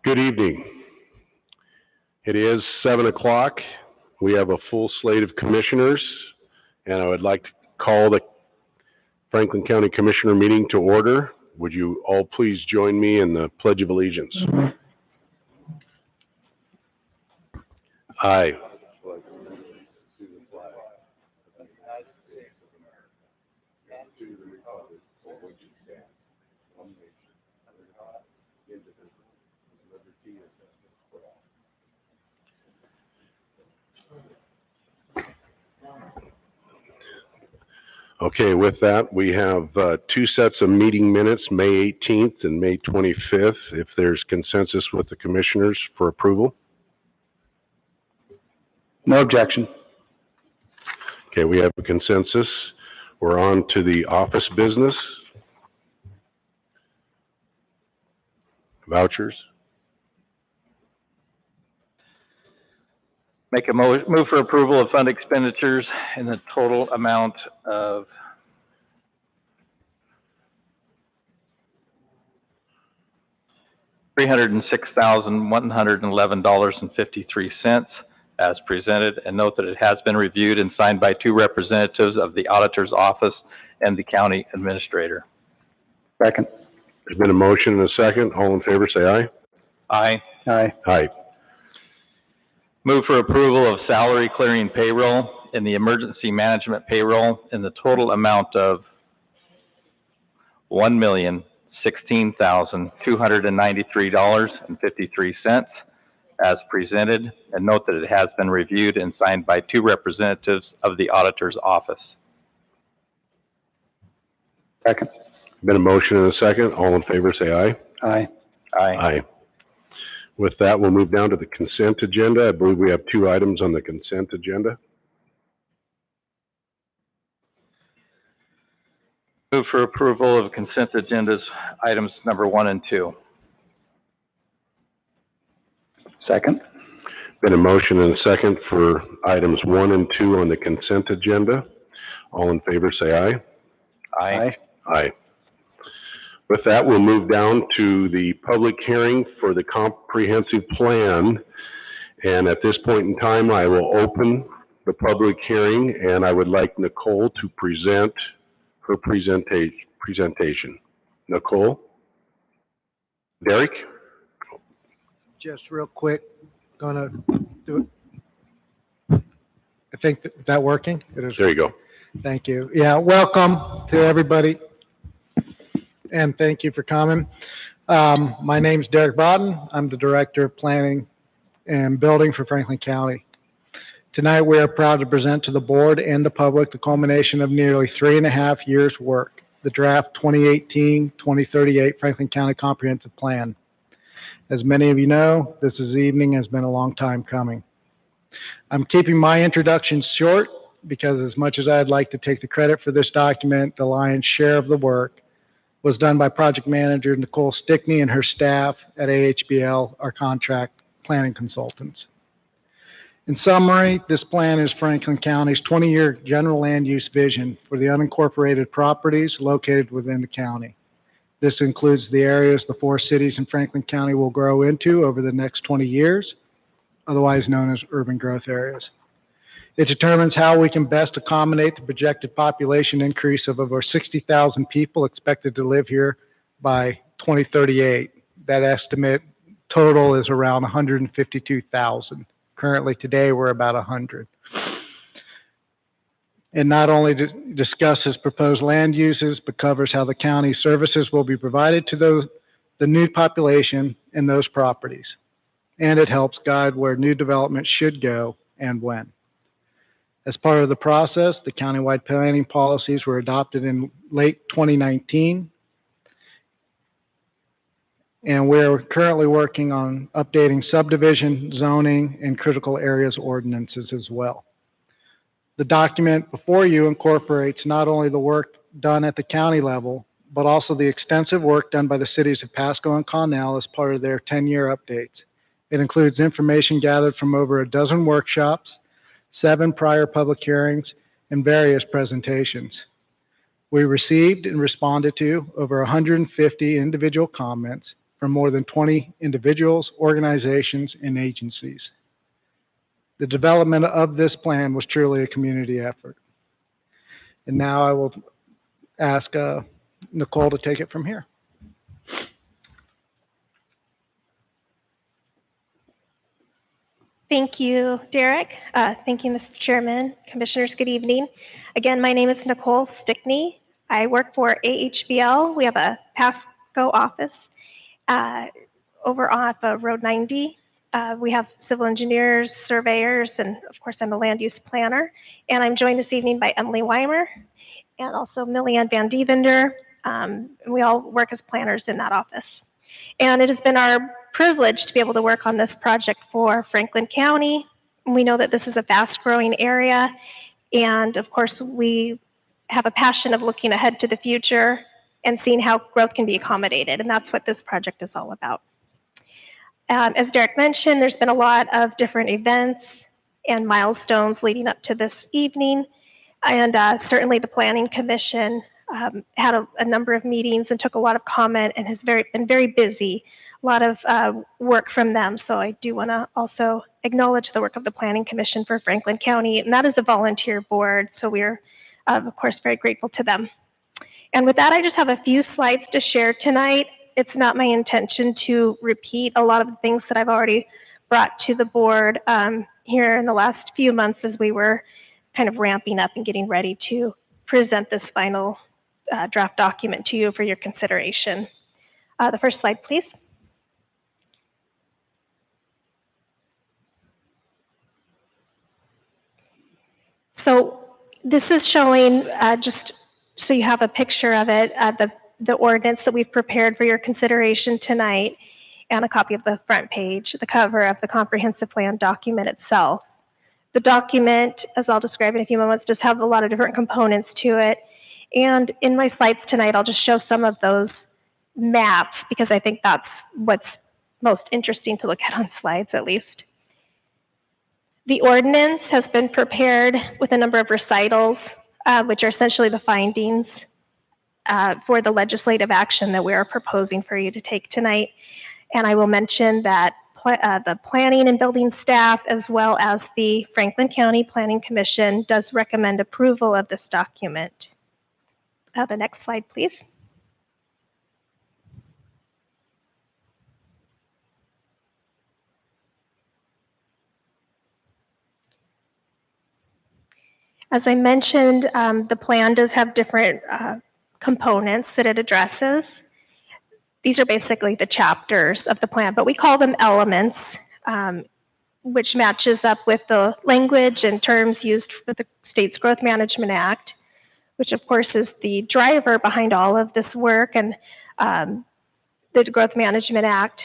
Good evening. It is 7 o'clock. We have a full slate of commissioners, and I would like to call the Franklin County Commissioner meeting to order. Would you all please join me in the Pledge of Allegiance? I. Okay, with that, we have two sets of meeting minutes, May 18th and May 25th, if there's consensus with the commissioners for approval. No objection. Okay, we have a consensus. We're on to the office business. Vouchers. Make a move for approval of fund expenditures in the total amount of $306,111.53 as presented, and note that it has been reviewed and signed by two representatives of the auditor's office and the county administrator. Second. There's been a motion and a second. All in favor, say aye. Aye. Aye. Aye. Move for approval of salary clearing payroll in the emergency management payroll in the total amount of $1,016,293.53 as presented, and note that it has been reviewed and signed by two representatives of the auditor's office. Second. Been a motion and a second. All in favor, say aye. Aye. Aye. Aye. With that, we'll move down to the consent agenda. I believe we have two items on the consent agenda. Move for approval of consent agendas items number 1 and 2. Second. Been a motion and a second for items 1 and 2 on the consent agenda. All in favor, say aye. Aye. Aye. With that, we'll move down to the public hearing for the comprehensive plan. And at this point in time, I will open the public hearing, and I would like Nicole to present her presentation. Nicole? Derek? Just real quick, gonna do it. I think that working? It is. There you go. Thank you. Yeah, welcome to everybody, and thank you for coming. My name's Derek Broughton. I'm the Director of Planning and Building for Franklin County. Tonight, we are proud to present to the board and the public the culmination of nearly 3.5 years' work, the draft 2018-2038 Franklin County Comprehensive Plan. As many of you know, this evening has been a long time coming. I'm keeping my introduction short because as much as I'd like to take the credit for this document, the lion's share of the work was done by project manager Nicole Stickney and her staff at AHBL, our contract planning consultants. In summary, this plan is Franklin County's 20-year general land use vision for the unincorporated properties located within the county. This includes the areas the 4 cities in Franklin County will grow into over the next 20 years, otherwise known as urban growth areas. It determines how we can best accommodate the projected population increase of over 60,000 people expected to live here by 2038. That estimate total is around 152,000. Currently today, we're about 100. It not only discusses proposed land uses, but covers how the county services will be provided to the new population in those properties. And it helps guide where new development should go and when. As part of the process, the countywide planning policies were adopted in late 2019. And we're currently working on updating subdivision, zoning, and critical areas ordinances as well. The document before you incorporates not only the work done at the county level, but also the extensive work done by the cities of Pasco and Connell as part of their 10-year updates. It includes information gathered from over a dozen workshops, 7 prior public hearings, and various presentations. We received and responded to over 150 individual comments, from more than 20 individuals, organizations, and agencies. The development of this plan was truly a community effort. And now I will ask Nicole to take it from here. Thank you, Derek. Thank you, Mr. Chairman. Commissioners, good evening. Again, my name is Nicole Stickney. I work for AHBL. We have a Pasco office over off of Road 90. We have civil engineers, surveyors, and of course I'm a land use planner. And I'm joined this evening by Emily Weimer and also Millianne Van Dievender. We all work as planners in that office. And it has been our privilege to be able to work on this project for Franklin County. We know that this is a fast-growing area, and of course we have a passion of looking ahead to the future and seeing how growth can be accommodated, and that's what this project is all about. As Derek mentioned, there's been a lot of different events and milestones leading up to this evening, and certainly the Planning Commission had a number of meetings and took a lot of comment and has been very busy. A lot of work from them. So I do want to also acknowledge the work of the Planning Commission for Franklin County, and that is a volunteer board. So we're, of course, very grateful to them. And with that, I just have a few slides to share tonight. It's not my intention to repeat a lot of the things that I've already brought to the board here in the last few months as we were kind of ramping up and getting ready to present this final draft document to you for your consideration. The first slide, please. So this is showing, just so you have a picture of it, the ordinance that we've prepared for your consideration tonight, and a copy of the front page, the cover of the comprehensive plan document itself. The document, as I'll describe in a few moments, does have a lot of different components to it. And in my slides tonight, I'll just show some of those maps because I think that's what's most interesting to look at on slides, at least. The ordinance has been prepared with a number of recitals, which are essentially the findings for the legislative action that we are proposing for you to take tonight. And I will mention that the planning and building staff, as well as the Franklin County Planning Commission, does recommend approval of this document. The next slide, please. As I mentioned, the plan does have different components that it addresses. These are basically the chapters of the plan, but we call them elements, which matches up with the language and terms used for the State's Growth Management Act, which of course is the driver behind all of this work. And the Growth Management Act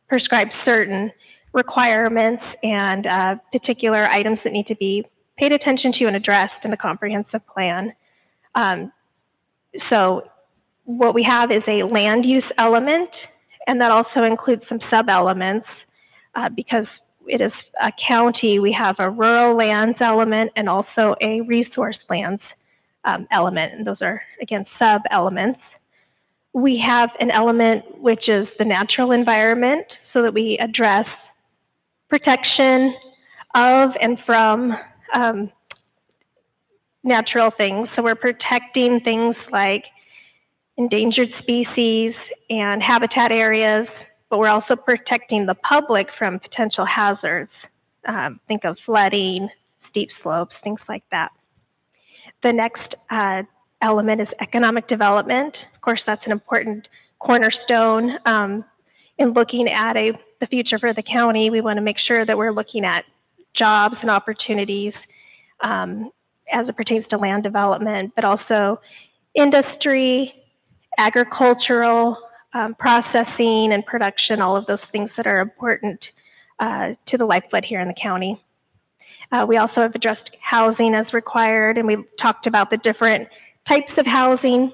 prescribes certain requirements and particular items that need to be paid attention to and addressed in the comprehensive plan. So what we have is a land use element, and that also includes some sub-elements. Because it is a county, we have a rural lands element and also a resource lands element, and those are, again, sub-elements. We have an element which is the natural environment, so that we address protection of and from natural things. So we're protecting things like endangered species and habitat areas, but we're also protecting the public from potential hazards. Think of flooding, steep slopes, things like that. The next element is economic development. Of course, that's an important cornerstone in looking at the future for the county. We want to make sure that we're looking at jobs and opportunities as it pertains to land development, but also industry, agricultural, processing and production, all of those things that are important to the lifeblood here in the county. We also have addressed housing as required, and we've talked about the different types of housing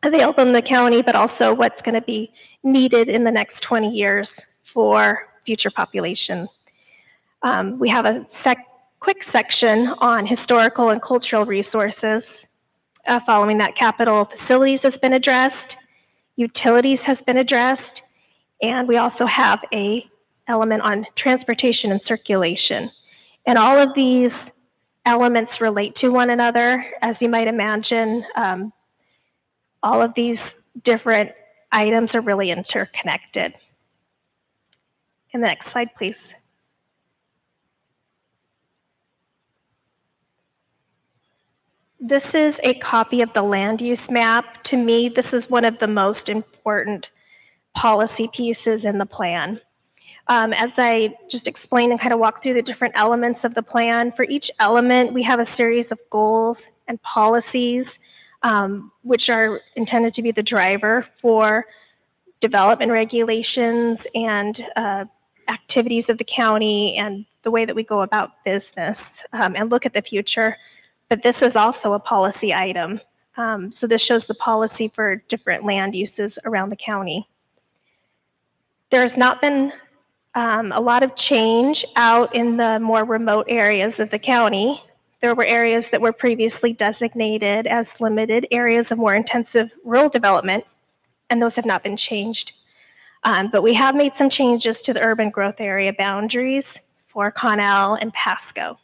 available in the county, but also what's going to be needed in the next 20 years for future population. We have a quick section on historical and cultural resources. Following that, capital facilities has been addressed, utilities has been addressed, And we also have a element on transportation and circulation. And all of these elements relate to one another. As you might imagine, all of these different items are really interconnected. And the next slide, please. This is a copy of the land use map. To me, this is one of the most important policy pieces in the plan. As I just explained and kind of walk through the different elements of the plan, for each element, we have a series of goals and policies, which are intended to be the driver for development regulations and activities of the county and the way that we go about business and look at the future. But this is also a policy item. So this shows the policy for different land uses around the county. There has not been a lot of change out in the more remote areas of the county. There were areas that were previously designated as limited areas of more intensive rural development, and those have not been changed. But we have made some changes to the urban growth area boundaries for Connell and Pasco.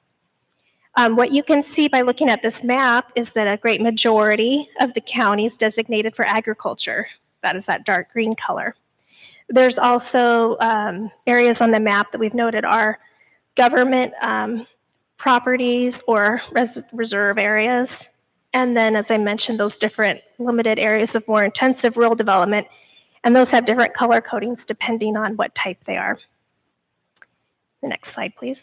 What you can see by looking at this map is that a great majority of the county is designated for agriculture. That is that dark green color. There's also areas on the map that we've noted are government properties or reserve areas. And then, as I mentioned, those different limited areas of more intensive rural development. And those have different color codings depending on what type they are. The next slide, please.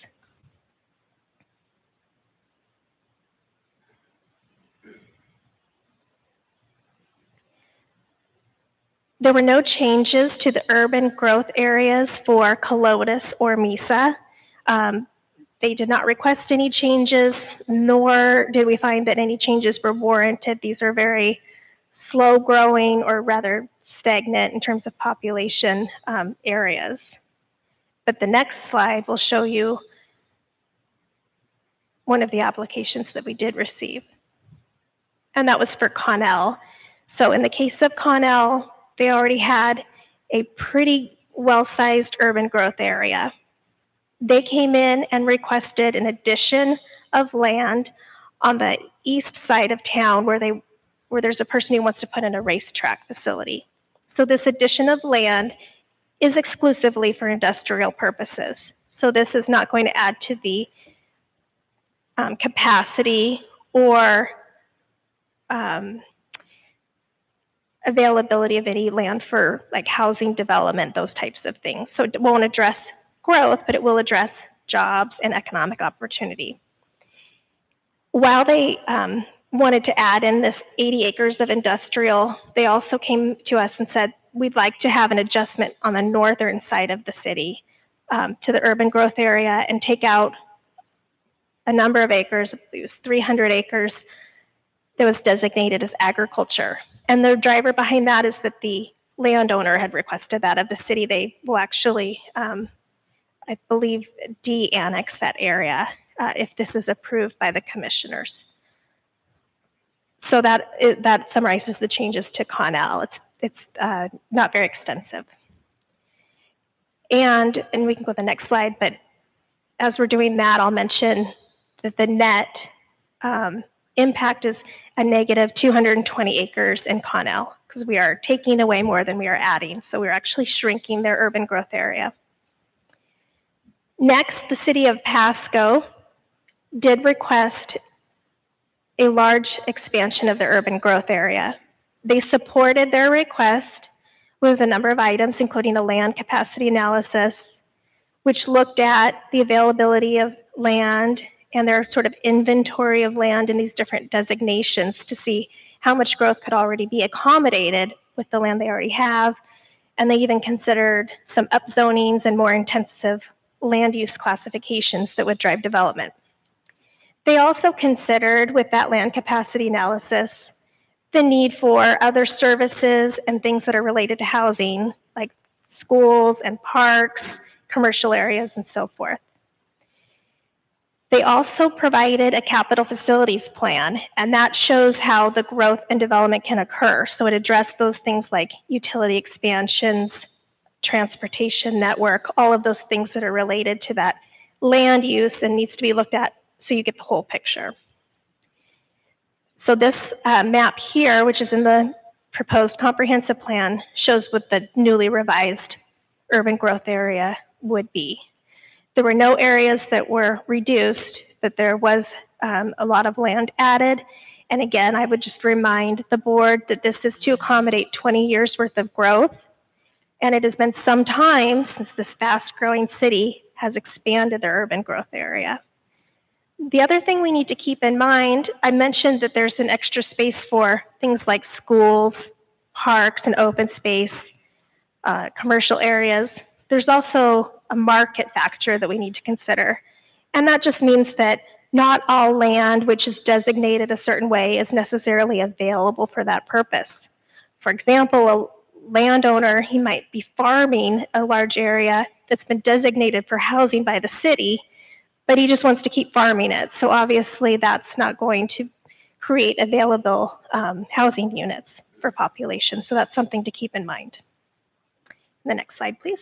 There were no changes to the urban growth areas for Colotis or Mesa. They did not request any changes, nor did we find that any changes were warranted. These are very slow growing or rather stagnant in terms of population areas. But the next slide will show you one of the applications that we did receive. And that was for Connell. So in the case of Connell, they already had a pretty well-sized urban growth area. They came in and requested an addition of land on the east side of town where there's a person who wants to put in a racetrack facility. So this addition of land is exclusively for industrial purposes. So this is not going to add to the capacity or availability of any land for like housing development, those types of things. So it won't address growth, but it will address jobs and economic opportunity. While they wanted to add in this 80 acres of industrial, they also came to us and said, we'd like to have an adjustment on the northern side of the city to the urban growth area and take out a number of acres. It was 300 acres that was designated as agriculture. And the driver behind that is that the landowner had requested that of the city. They will actually, I believe, de-annex that area if this is approved by the commissioners. So that summarizes the changes to Connell. It's not very extensive. And we can go to the next slide, but as we're doing that, I'll mention that the net impact is a negative 220 acres in Connell because we are taking away more than we are adding. So we're actually shrinking their urban growth area. Next, the city of Pasco did request a large expansion of the urban growth area. They supported their request with a number of items, including a land capacity analysis, which looked at the availability of land and their sort of inventory of land in these different designations to see how much growth could already be accommodated with the land they already have. And they even considered some upzonings and more intensive land use classifications that would drive development. They also considered, with that land capacity analysis, the need for other services and things that are related to housing, like schools and parks, commercial areas, and so forth. They also provided a capital facilities plan, and that shows how the growth and development can occur. So it addressed those things like utility expansions, transportation network, all of those things that are related to that land use and needs to be looked at so you get the whole picture. So this map here, which is in the proposed comprehensive plan, shows what the newly revised urban growth area would be. There were no areas that were reduced, but there was a lot of land added. And again, I would just remind the board that this is to accommodate 20 years worth of growth. And it has been some time since this fast-growing city has expanded their urban growth area. The other thing we need to keep in mind, I mentioned that there's an extra space for things like schools, parks, and open space, commercial areas. There's also a market factor that we need to consider. And that just means that not all land which is designated a certain way is necessarily available for that purpose. For example, a landowner, he might be farming a large area that's been designated for housing by the city, but he just wants to keep farming it. So obviously that's not going to create available housing units for population. So that's something to keep in mind. The next slide, please.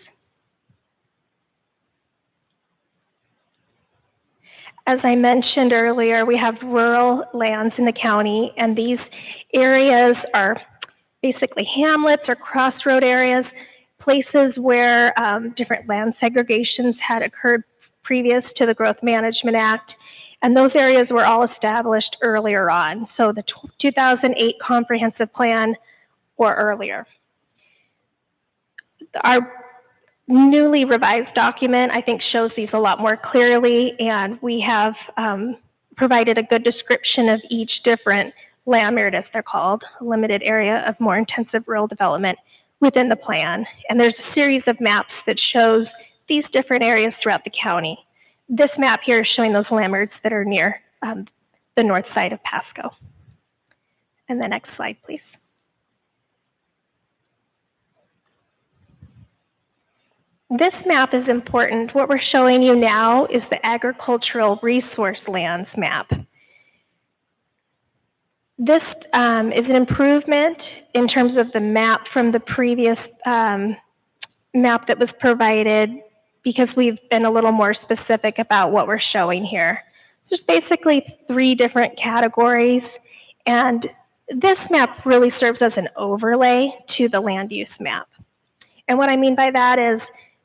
As I mentioned earlier, we have rural lands in the county, and these areas are basically hamlets or crossroad areas, places where different land segregations had occurred previous to the Growth Management Act, and those areas were all established earlier on, so the 2008 comprehensive plan or earlier. Our newly revised document, I think, shows these a lot more clearly, and we have provided a good description of each different LAMIRD, as they're called, limited area of more intensive rural development within the plan. And there's a series of maps that shows these different areas throughout the county. This map here is showing those LAMIRDs that are near the north side of Pasco. And the next slide, please. This map is important. What we're showing you now is the agricultural resource lands map. This is an improvement in terms of the map from the previous map that was provided, because we've been a little more specific about what we're showing here. There's basically 3 different categories, and this map really serves as an overlay to the land use map. And what I mean by that is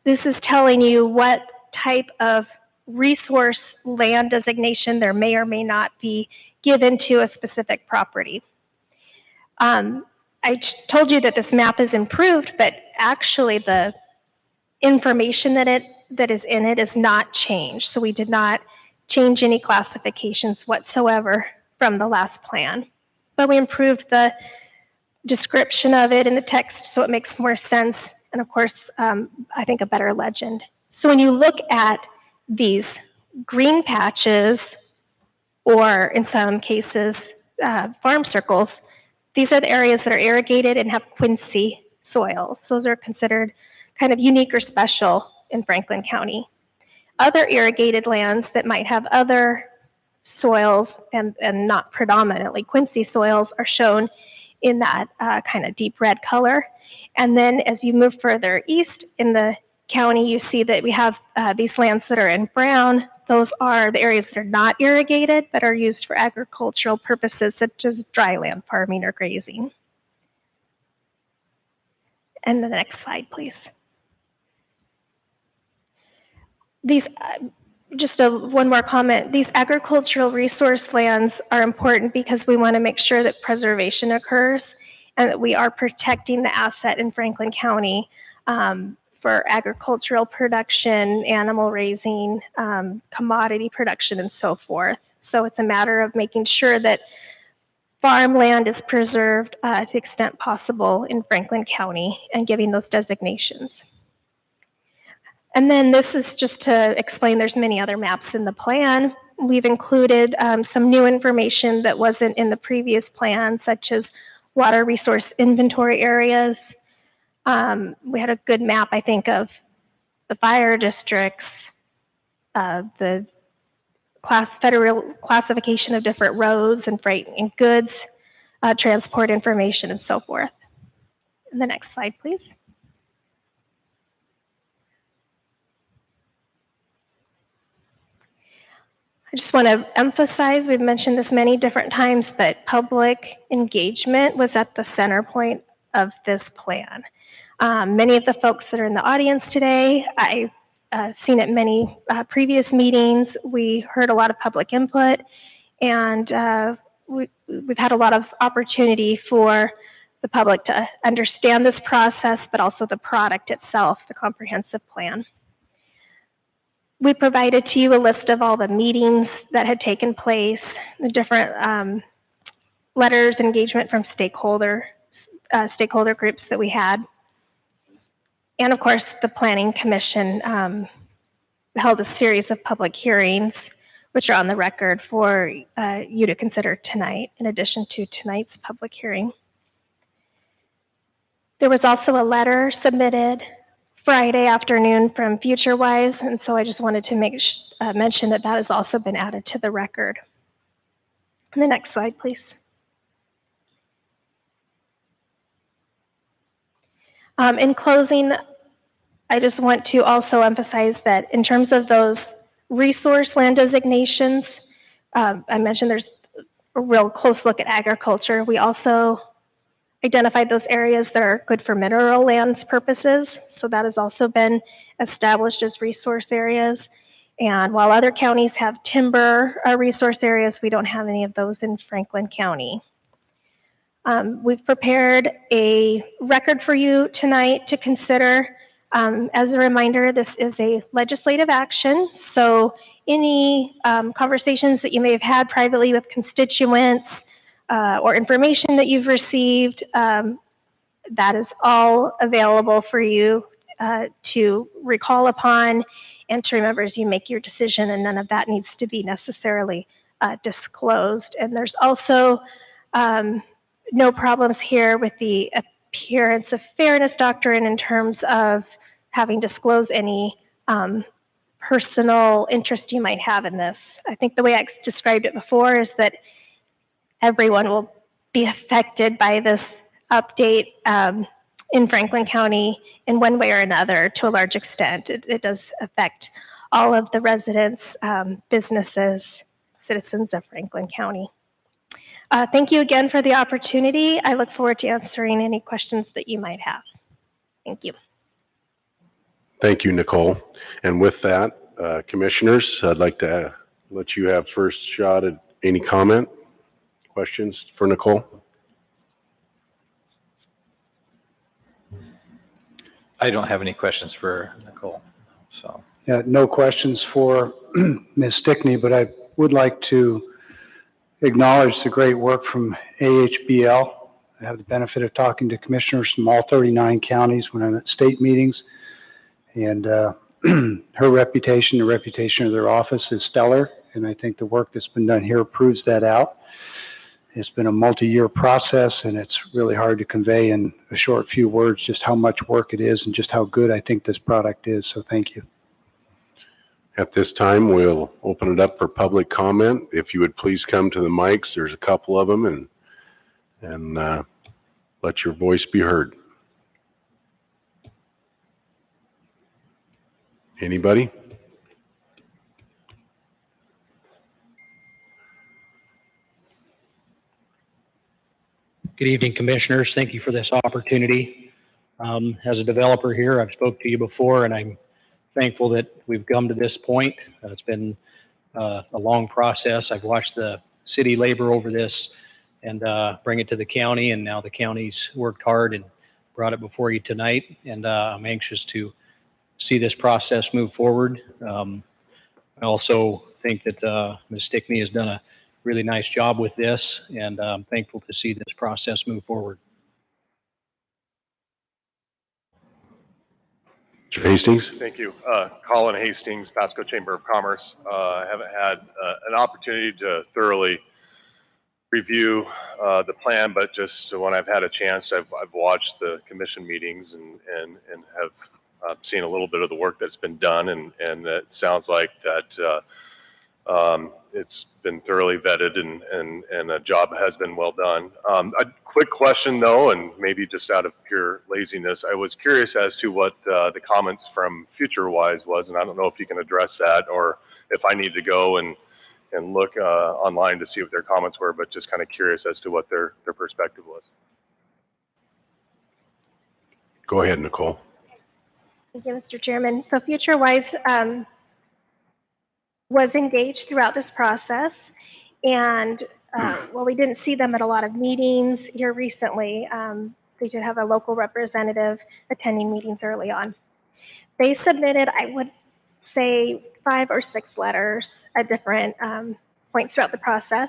this is telling you what type of resource land designation there may or may not be given to a specific property. I told you that this map is improved, but actually the information that is in it is not changed. So we did not change any classifications whatsoever from the last plan. But we improved the description of it in the text so it makes more sense. And of course, I think a better legend. So when you look at these green patches, or in some cases, farm circles, these are the areas that are irrigated and have quincy soils. Those are considered kind of unique or special in Franklin County. Other irrigated lands that might have other soils and not predominantly quincy soils are shown in that kind of deep red color. And then as you move further east in the county, you see that we have these lands that are in brown. Those are the areas that are not irrigated, but are used for agricultural purposes, such as dry land farming or grazing. And the next slide, please. These, one more comment. These agricultural resource lands are important because we want to make sure that preservation occurs and that we are protecting the asset in Franklin County for agricultural production, animal raising, commodity production, and so forth. So it's a matter of making sure that farmland is preserved to the extent possible in Franklin County and giving those designations. And then this is just to explain there's many other maps in the plan. We've included some new information that wasn't in the previous plan, such as water resource inventory areas. We had a good map, I think, of the fire districts, the federal classification of different roads and freight and goods, transport information, and so forth. And the next slide, please. I just want to emphasize, we've mentioned this many different times, but public engagement was at the center point of this plan. Many of the folks that are in the audience today, I've seen at many previous meetings, we heard a lot of public input, and we've had a lot of opportunity for the public to understand this process, but also the product itself, the comprehensive plan. We provided to you a list of all the meetings that had taken place, the different letters, engagement from stakeholder groups that we had. And of course, the Planning Commission held a series of public hearings, which are on the record for you to consider tonight, in addition to tonight's public hearing. There was also a letter submitted Friday afternoon from FutureWise, and so I just wanted to mention that that has also been added to the record. The next slide, please. In closing, I just want to also emphasize that in terms of those resource land designations, I mentioned there's a real close look at agriculture. We also identified those areas that are good for mineral lands purposes, so that has also been established as resource areas. And while other counties have timber resource areas, we don't have any of those in Franklin County. We've prepared a record for you tonight to consider. As a reminder, this is a legislative action, so any conversations that you may have had privately with constituents or information that you've received, that is all available for you to recall upon and to remember as you make your decision, and none of that needs to be necessarily disclosed. And there's also no problems here with the appearance of fairness doctrine in terms of having disclosed any personal interest you might have in this. I think the way I described it before is that everyone will be affected by this update in Franklin County in one way or another to a large extent. It does affect all of the residents, businesses, citizens of Franklin County. Thank you again for the opportunity. I look forward to answering any questions that you might have. Thank you. Thank you, Nicole. And with that, commissioners, I'd like to let you have first shot at any comment, questions for Nicole. I don't have any questions for Nicole, so. Yeah, no questions for Ms. Stickney, but I would like to acknowledge the great work from AHBL. I have the benefit of talking to commissioners from all 39 counties when I'm at state meetings, and her reputation, the reputation of their office is stellar, and I think the work that's been done here proves that out. It's been a multi-year process, and it's really hard to convey in a short few words just how much work it is and just how good I think this product is, so thank you. At this time, we'll open it up for public comment. If you would please come to the mics, there's a couple of them, and let your voice be heard. Anybody? Good evening, commissioners. Thank you for this opportunity. As a developer here, I've spoke to you before, and I'm thankful that we've come to this point. It's been a long process. I've watched the city labor over this and bring it to the county, and now the county's worked hard and brought it before you tonight, and I'm anxious to see this process move forward. I also think that Ms. Stickney has done a really nice job with this, and I'm thankful to see this process move forward. Mr. Hastings? Thank you. Colin Hastings, Pasco Chamber of Commerce. I haven't had an opportunity to thoroughly review the plan, but just when I've had a chance, I've watched the commission meetings and have seen a little bit of the work that's been done, and it sounds like that it's been thoroughly vetted and the job has been well done. A quick question though, and maybe just out of pure laziness, I was curious as to what the comments from FutureWise was, and I don't know if you can address that or if I need to go and and look online to see what their comments were, but just kind of curious as to what their perspective was. Go ahead, Nicole. Thank you, Mr. Chairman. So FutureWise was engaged throughout this process, and while we didn't see them at a lot of meetings here recently, they did have a local representative attending meetings early on. They submitted, I would say, 5 or 6 letters at different points throughout the process,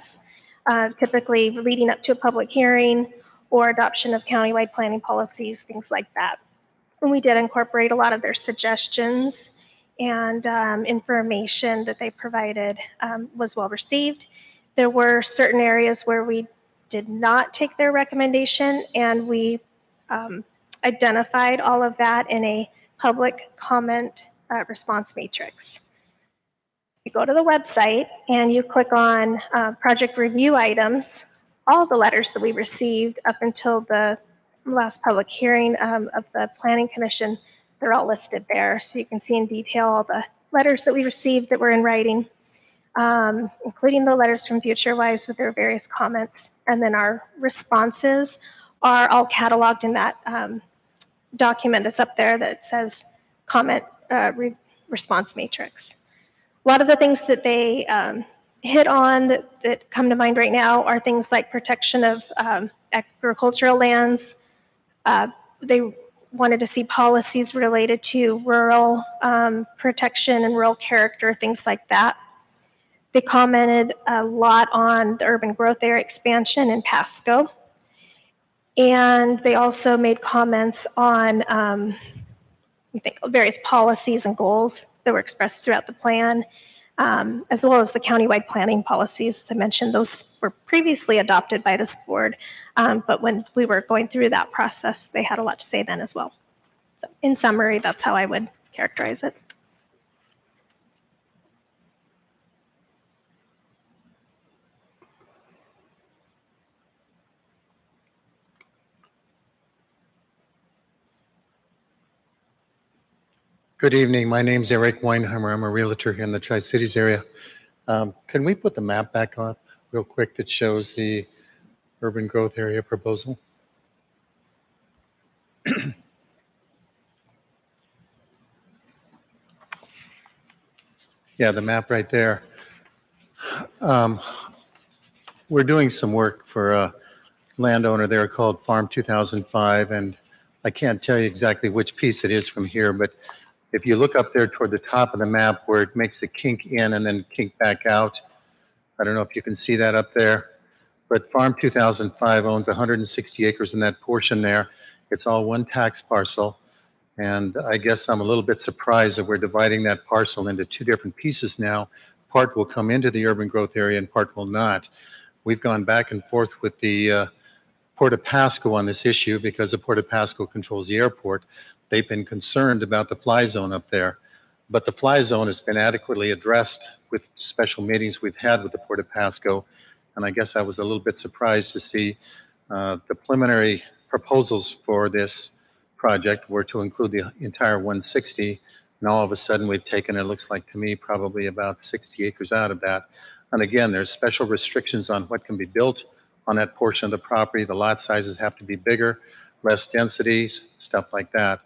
typically leading up to a public hearing or adoption of countywide planning policies, things like that. And we did incorporate a lot of their suggestions, and information that they provided was well received. There were certain areas where we did not take their recommendation, and we identified all of that in a public comment response matrix. You go to the website and you click on project review items. All the letters that we received up until the last public hearing of the Planning Commission, they're all listed there. So you can see in detail all the letters that we received that were in writing, including the letters from FutureWise with their various comments. And then our responses are all cataloged in that document that's up there that says comment response matrix. A lot of the things that they hit on that come to mind right now are things like protection of agricultural lands. They wanted to see policies related to rural protection and rural character, things like that. They commented a lot on the urban growth area expansion in Pasco. And they also made comments on I think various policies and goals that were expressed throughout the plan, as well as the countywide planning policies. As I mentioned, those were previously adopted by this board, but when we were going through that process, they had a lot to say then as well. So in summary, that's how I would characterize it. Good evening. My name's Eric Weinheimer. I'm a realtor here in the Tri-Cities area. Can we put the map back on real quick that shows the urban growth area proposal? Yeah, the map right there. We're doing some work for a landowner there called Farm 2005, and I can't tell you exactly which piece it is from here, but if you look up there toward the top of the map where it makes a kink in and then kink back out, I don't know if you can see that up there, but Farm 2005 owns 160 acres in that portion there. It's all one tax parcel, and I guess I'm a little bit surprised that we're dividing that parcel into 2 different pieces now. Part will come into the urban growth area and part will not. We've gone back and forth with the Port of Pasco on this issue because the Port of Pasco controls the airport. They've been concerned about the fly zone up there, but the fly zone has been adequately addressed with special meetings we've had with the Port of Pasco, and I guess I was a little bit surprised to see the preliminary proposals for this project were to include the entire 160, and all of a sudden we've taken, it looks like to me, probably about 60 acres out of that. And again, there's special restrictions on what can be built on that portion of the property. The lot sizes have to be bigger, less densities, stuff like that.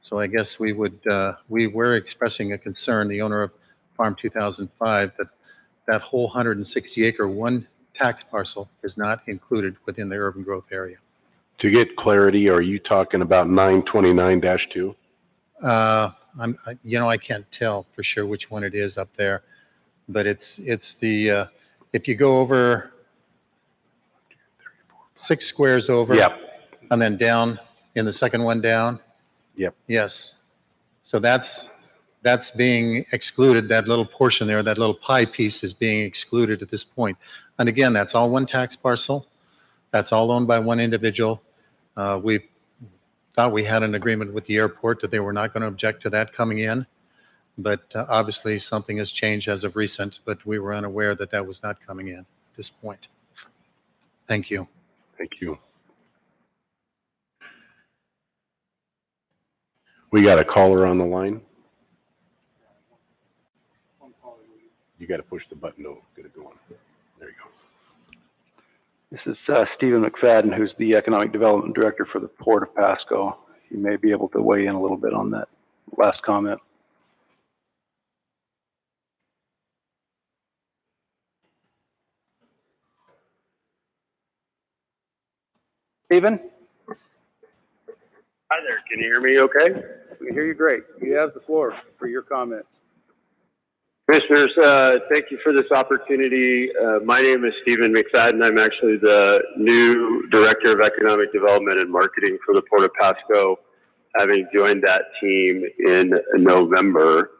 So I guess we were expressing a concern, the owner of Farm 2005, that that whole 160 acre one tax parcel is not included within the urban growth area. To get clarity, are you talking about 929-2? I can't tell for sure which one it is up there, but it's the, if you go over 6 squares over. Yep. And then down in the second one down. Yep. Yes. So that's being excluded, that little portion there, that little pie piece is being excluded at this point. And again, that's all one tax parcel. That's all owned by one individual. We thought we had an agreement with the airport that they were not going to object to that coming in. But obviously something has changed as of recent, but we were unaware that that was not coming in at this point. Thank you. Thank you. We got a caller on the line. You gotta push the button to get it going. There you go. This is Stephen McFadden, who's the Economic Development Director for the Port of Pasco. You may be able to weigh in a little bit on that last comment. Stephen? Hi there, can you hear me okay? We hear you great. You have the floor for your comments. Commissioners, thank you for this opportunity. My name is Stephen McFadden. I'm actually the new Director of Economic Development and Marketing for the Port of Pasco, having joined that team in November.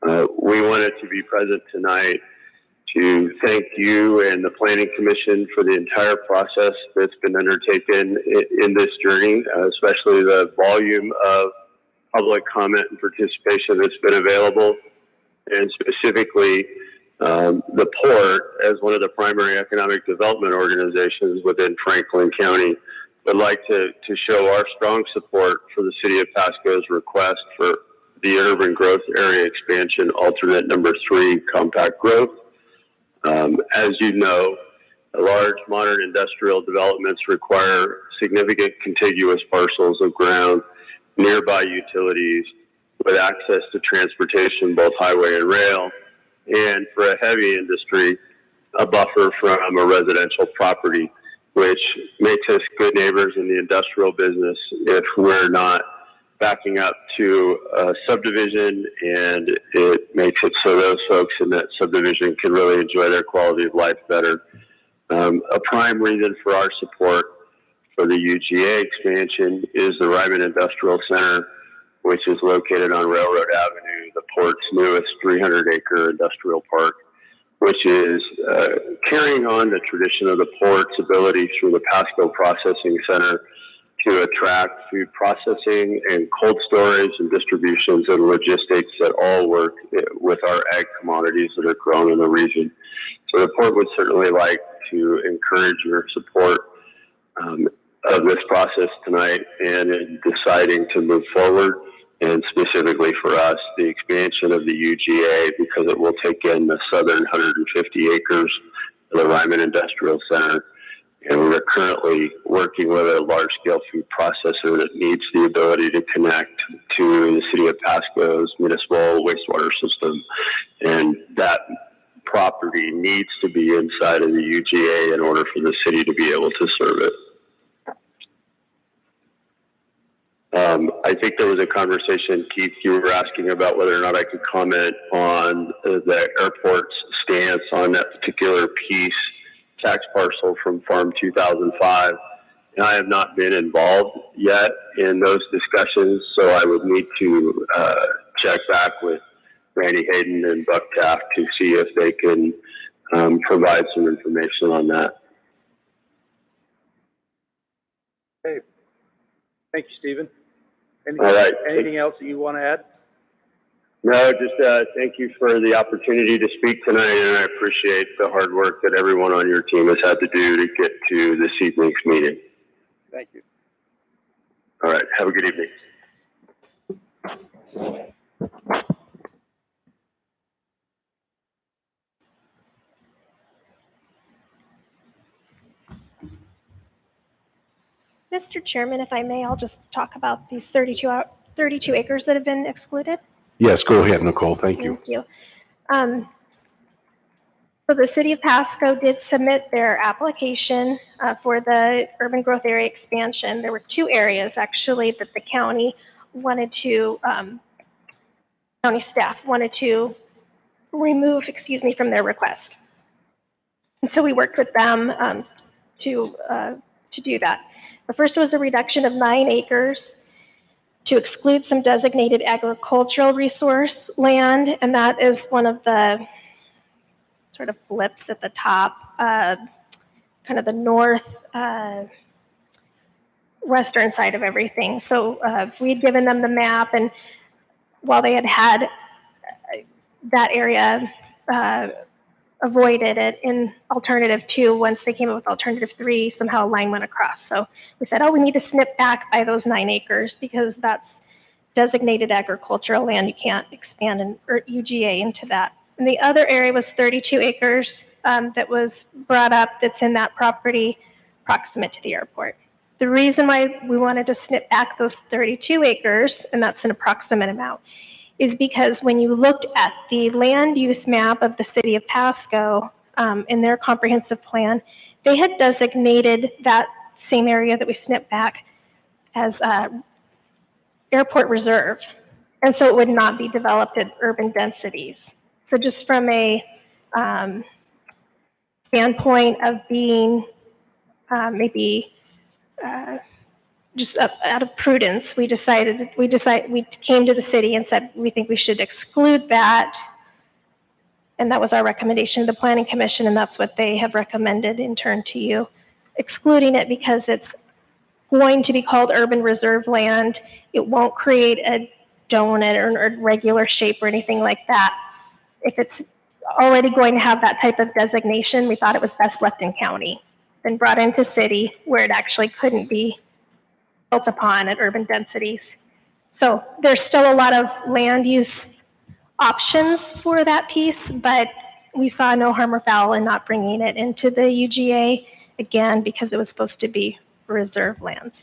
We wanted to be present tonight to thank you and the Planning Commission for the entire process that's been undertaken in this journey, especially the volume of public comment and participation that's been available, and specifically the Port, as one of the primary economic development organizations within Franklin County, would like to show our strong support for the City of Pasco's request for the Urban Growth Area Expansion Alternate Number 3 Compact Growth. As you know, large modern industrial developments require significant contiguous parcels of ground, nearby utilities, with access to transportation, both highway and rail, and for a heavy industry, a buffer from a residential property, which makes us good neighbors in the industrial business if we're not backing up to a subdivision, and it makes it so those folks in that subdivision can really enjoy their quality of life better. A prime reason for our support for the UGA expansion is the Ryman Industrial Center, which is located on Railroad Avenue, the Port's newest 300-acre industrial park, which is carrying on the tradition of the Port's ability through the Pasco Processing Center to attract food processing and cold storage and distributions and logistics that all work with our ag commodities that are grown in the region. So the Port would certainly like to encourage your support of this process tonight and in deciding to move forward, and specifically for us, the expansion of the UGA, because it will take in the southern 150 acres of the Ryman Industrial Center. And we're currently working with a large-scale food processor that needs the ability to connect to the City of Pasco's municipal wastewater system. And that property needs to be inside of the UGA in order for the city to be able to serve it. I think there was a conversation, Keith, you were asking about whether or not I could comment on the airport's stance on that particular piece, tax parcel from Farm 2005. And I have not been involved yet in those discussions, so I would need to check back with Randy Hayden and Buck Taft to see if they can provide some information on that. Okay. Thank you, Stephen. All right. Anything else that you want to add? No, just thank you for the opportunity to speak tonight, and I appreciate the hard work that everyone on your team has had to do to get to this evening's meeting. Thank you. All right. Have a good evening. Mr. Chairman, if I may, I'll just talk about these 32 acres that have been excluded. Yes, go ahead, Nicole. Thank you. Thank you. So the City of Pasco did submit their application for the urban growth area expansion. There were two areas actually that the county wanted to, county staff wanted to remove, from their request. And so we worked with them to do that. The first was a reduction of 9 acres to exclude some designated agricultural resource land, and that is one of the sort of blips at the top, kind of the north western side of everything. So we'd given them the map, and while they had that area avoided it in alternative 2, once they came up with alternative 3, somehow a line went across. So we said, oh, we need to snip back by those 9 acres because that's designated agricultural land. You can't expand an UGA into And the other area was 32 acres that was brought up that's in that property proximate to the airport. The reason why we wanted to snip back those 32 acres, and that's an approximate amount, is because when you looked at the land use map of the city of Pasco in their comprehensive plan, they had designated that same area that we snipped back as airport reserve. And so it would not be developed at urban densities. So just from a standpoint of being just out of prudence, we came to the city and said, we think we should exclude that. And that was our recommendation to the Planning Commission, and that's what they have recommended in turn to you, excluding it because it's going to be called urban reserve land. It won't create a donut or a regular shape or anything like that. If it's already going to have that type of designation, we thought it was best left in county, then brought into city where it actually couldn't be built upon at urban densities. So there's still a lot of land use options for that piece, but we saw no harm or foul in not bringing it into the UGA, again, because it was supposed to be reserve lands.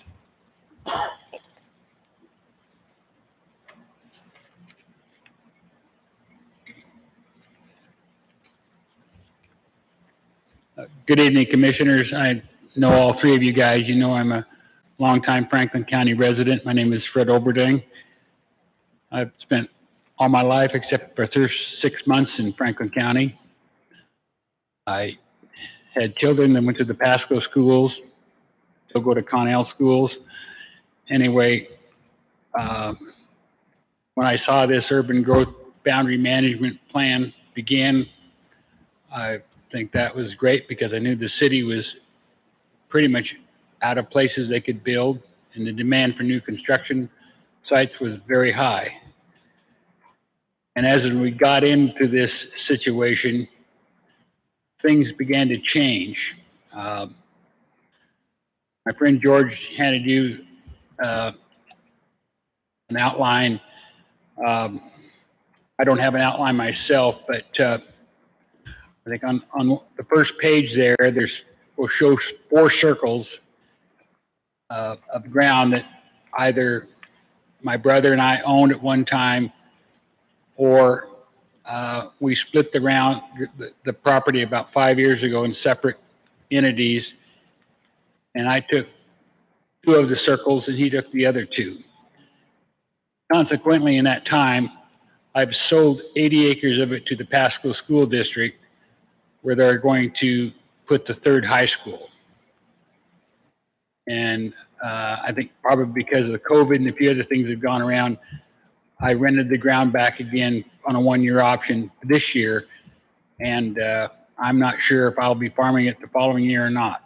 Good evening, Commissioners. I know all three of you guys. You know I'm a longtime Franklin County resident. My name is Fred Oberding. I've spent all my life, except for 6 months, in Franklin County. I had children that went to the Pasco schools, still go to Connell schools. Anyway, when I saw this urban growth boundary management plan begin, I think that was great because I knew the city was pretty much out of places they could build, and the demand for new construction sites was very high. And as we got into this situation, things began to change. My friend George handed you an outline. I don't have an outline myself, but I think on the first page will show 4 circles of ground that either my brother and I owned at one time, or we split the property about 5 years ago in separate entities, and I took 2 of the circles and he took the other 2. Consequently, in that time, I've sold 80 acres of it to the Pasco School District, where they're going to put the 3rd high school. And I think probably because of the COVID and a few other things that have gone around, I rented the ground back again on a 1-year option this year, and I'm not sure if I'll be farming it the following year or not.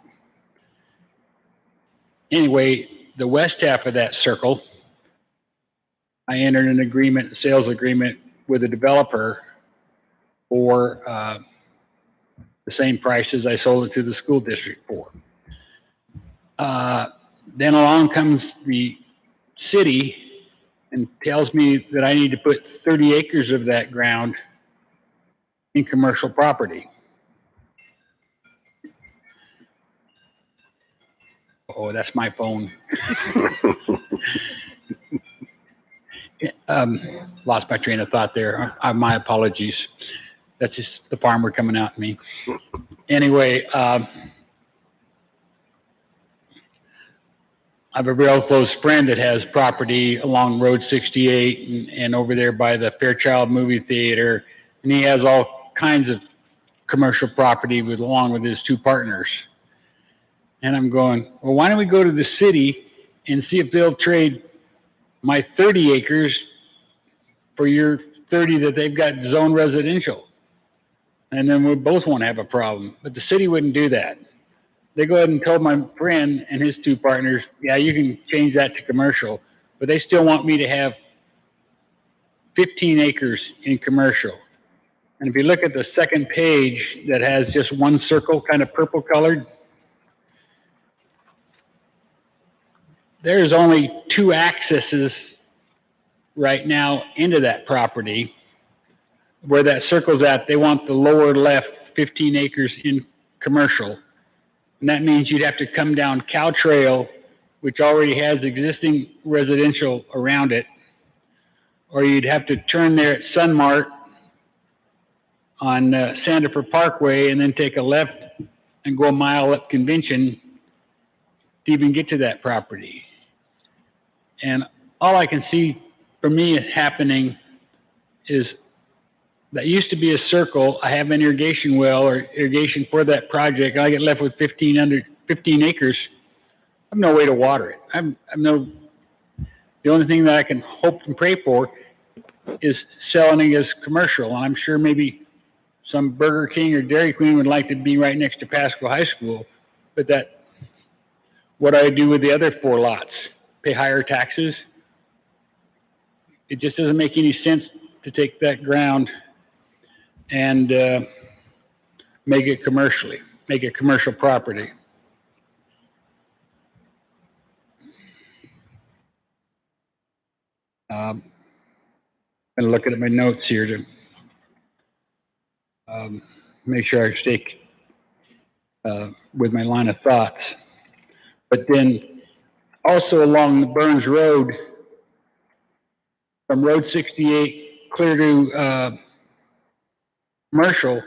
Anyway, the west half of that circle, I entered an agreement, a sales agreement with a developer for the same price as I sold it to the school district for. Then along comes the city and tells me that I need to put 30 acres of that ground in commercial property. Oh, that's my phone. Lost my train of thought there. My apologies. That's just the farmer coming out at me. Anyway, I have a real close friend that has property along Road 68 and over there by the Fairchild movie theater, and he has all kinds of commercial property along with his 2 partners. And I'm going, well, why don't we go to the city and see if they'll trade my 30 acres for your 30 that they've got zone residential. And then we both won't have a problem. But the city wouldn't do that. They go ahead and told my friend and his 2 partners, yeah, you can change that to commercial, but they still want me to have 15 acres in commercial. And if you look at the second page that has just 1 circle, kind of purple colored, there's only 2 accesses right now into that property. where that circle's at, they want the lower left 15 acres in commercial. And that means you'd have to come down Cow Trail, which already has existing residential around it, or you'd have to turn there at Sunmart on Sandifer Parkway and then take a left and go a mile up Convention to even get to that property. And all I can see for me is happening is that used to be a circle. I have an irrigation well or irrigation for that project. I get left with 15 acres. I have no way to water it. The only thing that I can hope and pray for is selling it as commercial. And I'm sure maybe some Burger King or Dairy Queen would like to be right next to Pasco High School, but what do I do with the other 4 lots? Pay higher taxes? It just doesn't make any sense to take that ground and make it commercial property. I'm looking at my notes here to make sure I stay with my line of thoughts. But then also along the Burns Road, from Road 68 clear to commercial,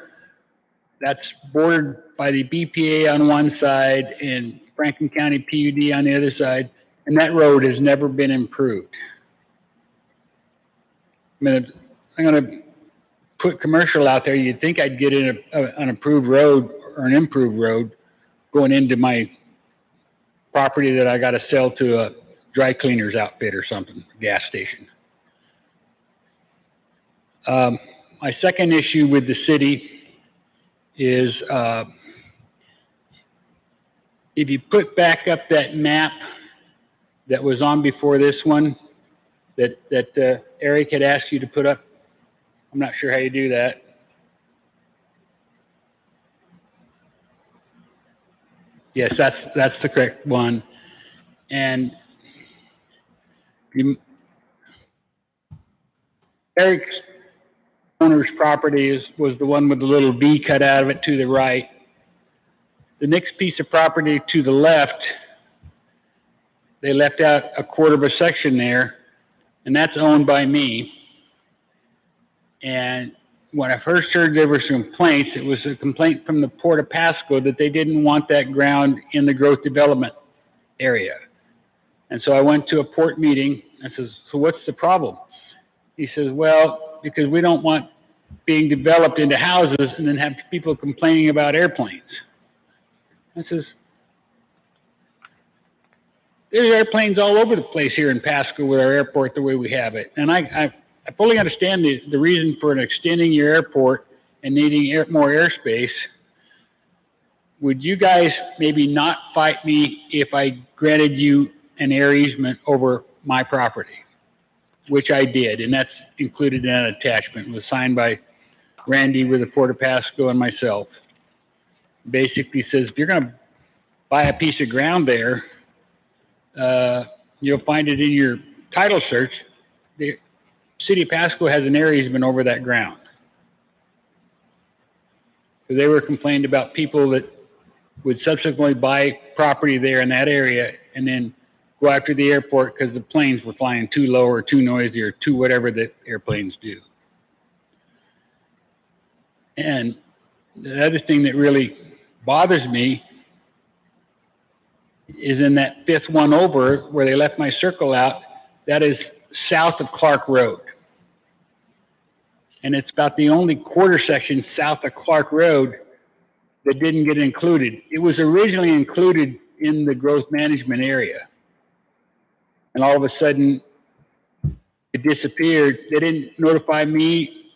that's bordered by the BPA on one side and Franklin County PUD on the other side, and that road has never been improved. I'm gonna put commercial out there. You'd think I'd get in an approved road or an improved road going into my property that I got to sell to a dry cleaners outfit or something, gas station. My second issue with the city is if you put back up that map that was on before this one, that Eric had asked you to put up. I'm not sure how you do that. Yes, that's the correct one. And Eric's owner's property was the one with the little V cut out of it to the right. The next piece of property to the left, they left out a quarter of a section there, and that's owned by me. And when I first heard there were some complaints, it was a complaint from the Port of Pasco that they didn't want that ground in the growth development area. And so I went to a port meeting. I says, so what's the problem? He says, well, because we don't want being developed into houses and then have people complaining about airplanes. I says, there's airplanes all over the place here in Pasco with our airport the way we have it. And I fully understand the reason for extending your airport and needing more airspace. Would you guys maybe not fight me if I granted you an air easement over my property? Which I did, and that's included in that attachment. It was signed by Randy with the Port of Pasco and myself. Basically says, if you're going to buy a piece of ground there, you'll find it in your title search. The City of Pasco has an air easement over that ground. So they were complained about people that would subsequently buy property there in that area and then go after the airport because the planes were flying too low or too noisy or too whatever that airplanes do. And the other thing that really bothers me is in that fifth one over where they left my circle out, that is south of Clark Road. And it's about the only quarter section south of Clark Road that didn't get included. It was originally included in the growth management area. And all of a sudden, it disappeared. They didn't notify me,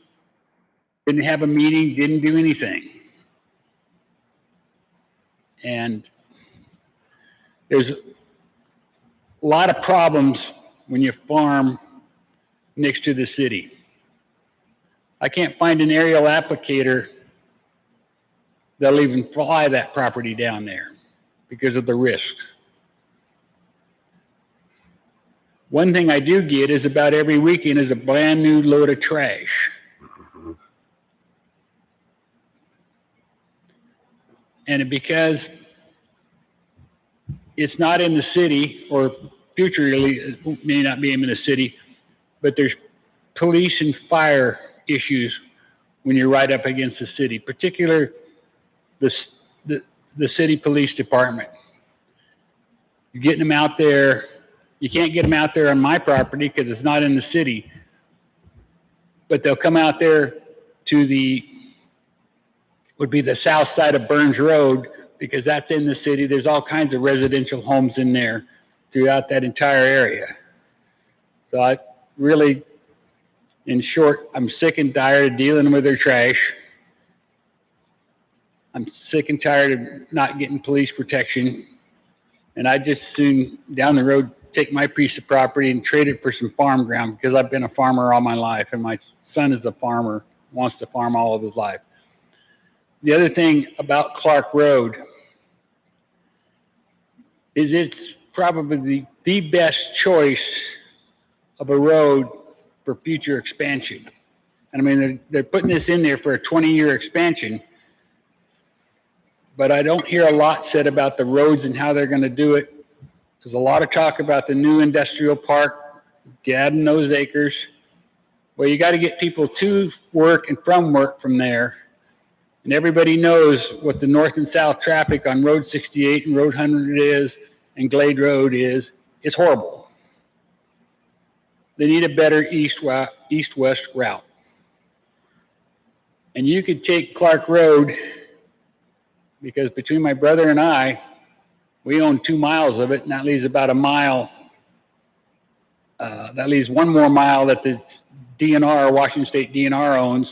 didn't have a meeting, didn't do anything. And there's a lot of problems when you farm next to the city. I can't find an aerial applicator that'll even fly that property down there because of the risk. One thing I do get is about every weekend is a brand new load of trash. And because it's not in the city, or futurely it may not be in the city, but there's police and fire issues when you're right up against the city, particularly the city police department. You're getting them out there. You can't get them out there on my property because it's not in the city. But they'll come out there to would be the south side of Burns Road, because that's in the city. There's all kinds of residential homes in there throughout that entire area. So I really, in short, I'm sick and tired of dealing with their trash. I'm sick and tired of not getting police protection. And I just soon down the road take my piece of property and trade it for some farm ground, because I've been a farmer all my life, and my son is a farmer, wants to farm all of his life. The other thing about Clark Road is it's probably the best choice of a road for future expansion. And I mean, they're putting this in there for a 20-year expansion, but I don't hear a lot said about the roads and how they're going to do it. There's a lot of talk about the new industrial park, adding those acres. Well, you got to get people to work and from work from there. And everybody knows what the north and south traffic on Road 68 and Road 100 is, and Glade Road is. It's horrible. They need a better east-west route. And you could take Clark Road, because between my brother and I, we own 2 miles of it, and that leaves about a mile. That leaves one more mile that the DNR, Washington State DNR owns.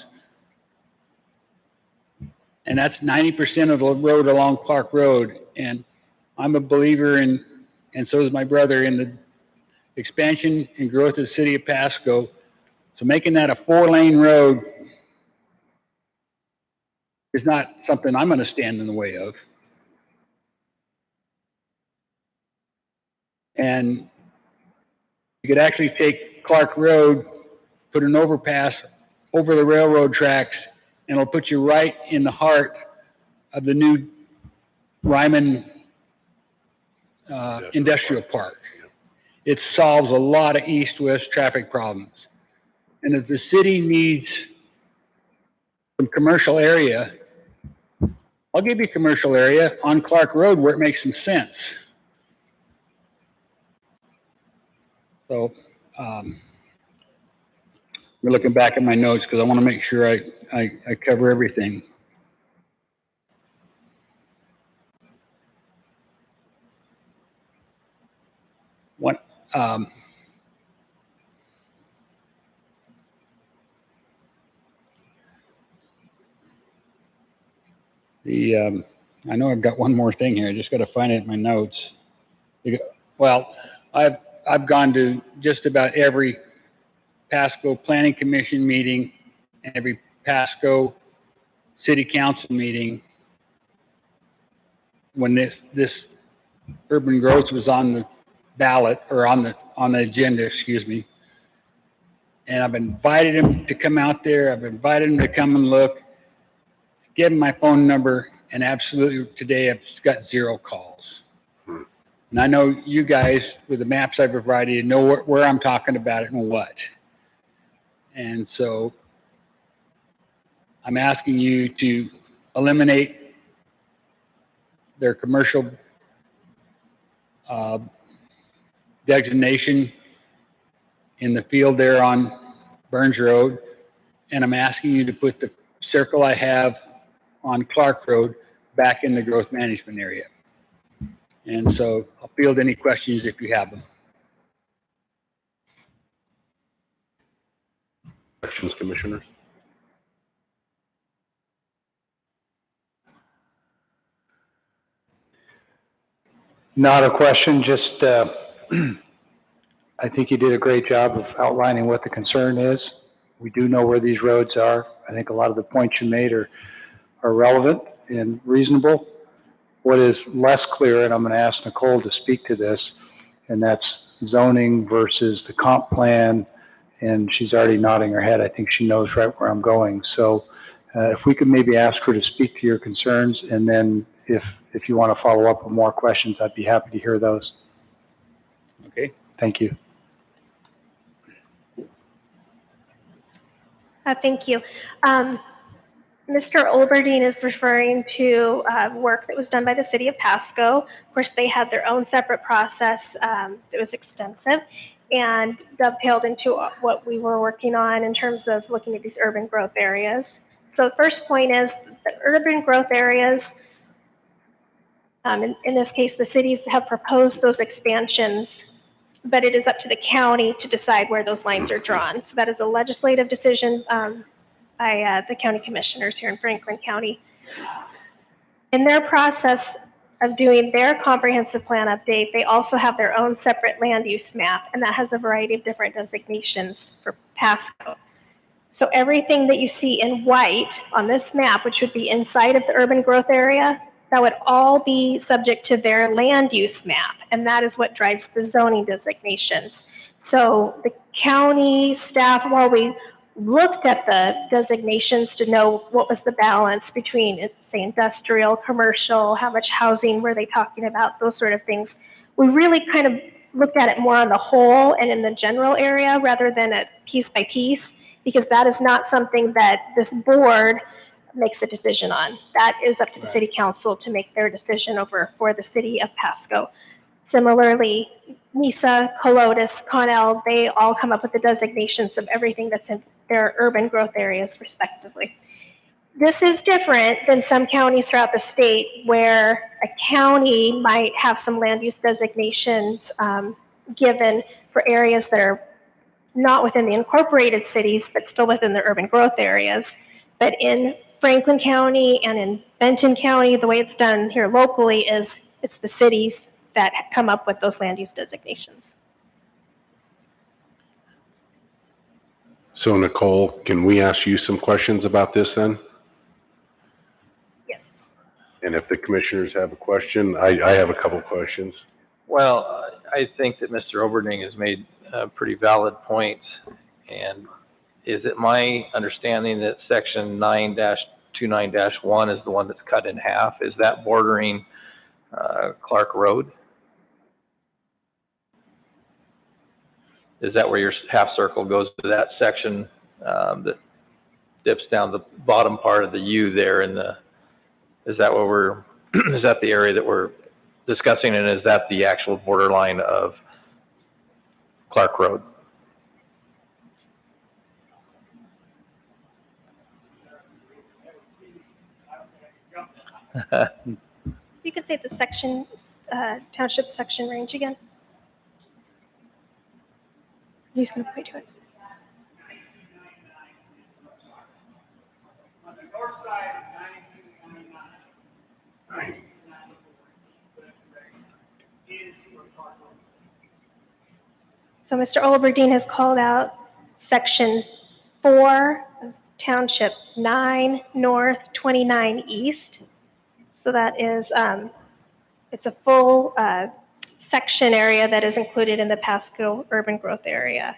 And that's 90% of the road along Clark Road. And I'm a believer in, and so is my brother, in the expansion and growth of the city of Pasco. So making that a 4-lane road is not something I'm going to stand in the way of. And you could actually take Clark Road, put an overpass over the railroad tracks, and it'll put you right in the heart of the new Ryman Industrial Park. It solves a lot of east-west traffic problems. And if the city needs some commercial area, I'll give you commercial area on Clark Road where it makes some sense. So we're looking back at my notes because I want to make sure I cover everything. What I know I've got one more thing here. I just got to find it in my notes. Well, I've gone to just about every Pasco Planning Commission meeting, every Pasco City Council meeting when this urban growth was on the ballot, or on the agenda, excuse me. And I've invited him to come out there. I've invited him to come and look, give him my phone number, and absolutely today I've got 0 calls. And I know you guys, with the maps I provided, know where I'm talking about it and what. And so I'm asking you to eliminate their commercial designation in the field there on Burns Road. And I'm asking you to put the circle I have on Clark Road back in the growth management area. And so I'll field any questions if you have them. Questions, commissioners? Not a question, just I think you did a great job of outlining what the concern is. We do know where these roads are. I think a lot of the points you made are relevant and reasonable. What is less clear, and I'm going to ask Nicole to speak to this, and that's zoning versus the comp plan, and she's already nodding her head. I think she knows right where I'm going. So if we could maybe ask her to speak to your concerns, and then if you want to follow up with more questions, I'd be happy to hear those. Okay. Thank you. Thank you. Mr. Olberding is referring to work that was done by the city of Pasco. Of course, they had their own separate process that was extensive and dovetailed into what we were working on in terms of looking at these urban growth areas. So the first point is the urban growth areas, in this case, the cities have proposed those expansions, but it is up to the county to decide where those lines are drawn. So that is a legislative decision by the county commissioners here in Franklin County. In their process of doing their comprehensive plan update, they also have their own separate land use map, and that has a variety of different designations for Pasco. So everything that you see in white on this map, which would be inside of the urban growth area, that would all be subject to their land use map, and that is what drives the zoning designations. So the county staff, while we looked at the designations to know what was the balance between, say, industrial, commercial, how much housing were they talking about, those sort of things, we really kind of looked at it more on the whole and in the general area rather than at piece by piece, because that is not something that this board makes a decision on. That is up to the city council to make their decision over for the city of Pasco. Similarly, Mesa, Colotis, Connell, they all come up with the designations of everything that's in their urban growth areas respectively. This is different than some counties throughout the state where a county might have some land use designations given for areas that are not within the incorporated cities, but still within the urban growth areas. But in Franklin County and in Benton County, the way it's done here locally is it's the cities that come up with those land use designations. So Nicole, can we ask you some questions about this then? Yes. And if the commissioners have a question, I have a couple questions. Well, I think that Mr. Oberding has made pretty valid points. And is it my understanding that section 9-29-1 is the one that's cut in half? Is that bordering Clark Road? Is that where your half circle goes to that section that dips down the bottom part of the U there in the, is that what we're, is that the area that we're discussing, and is that the actual borderline of Clark Road? You could say the section, township section range again. You can point to it. On the north side of 9299. So Mr. Olberding has called out section 4 of township 9 north, 29 east. So that is, it's a full section area that is included in the Pasco urban growth area.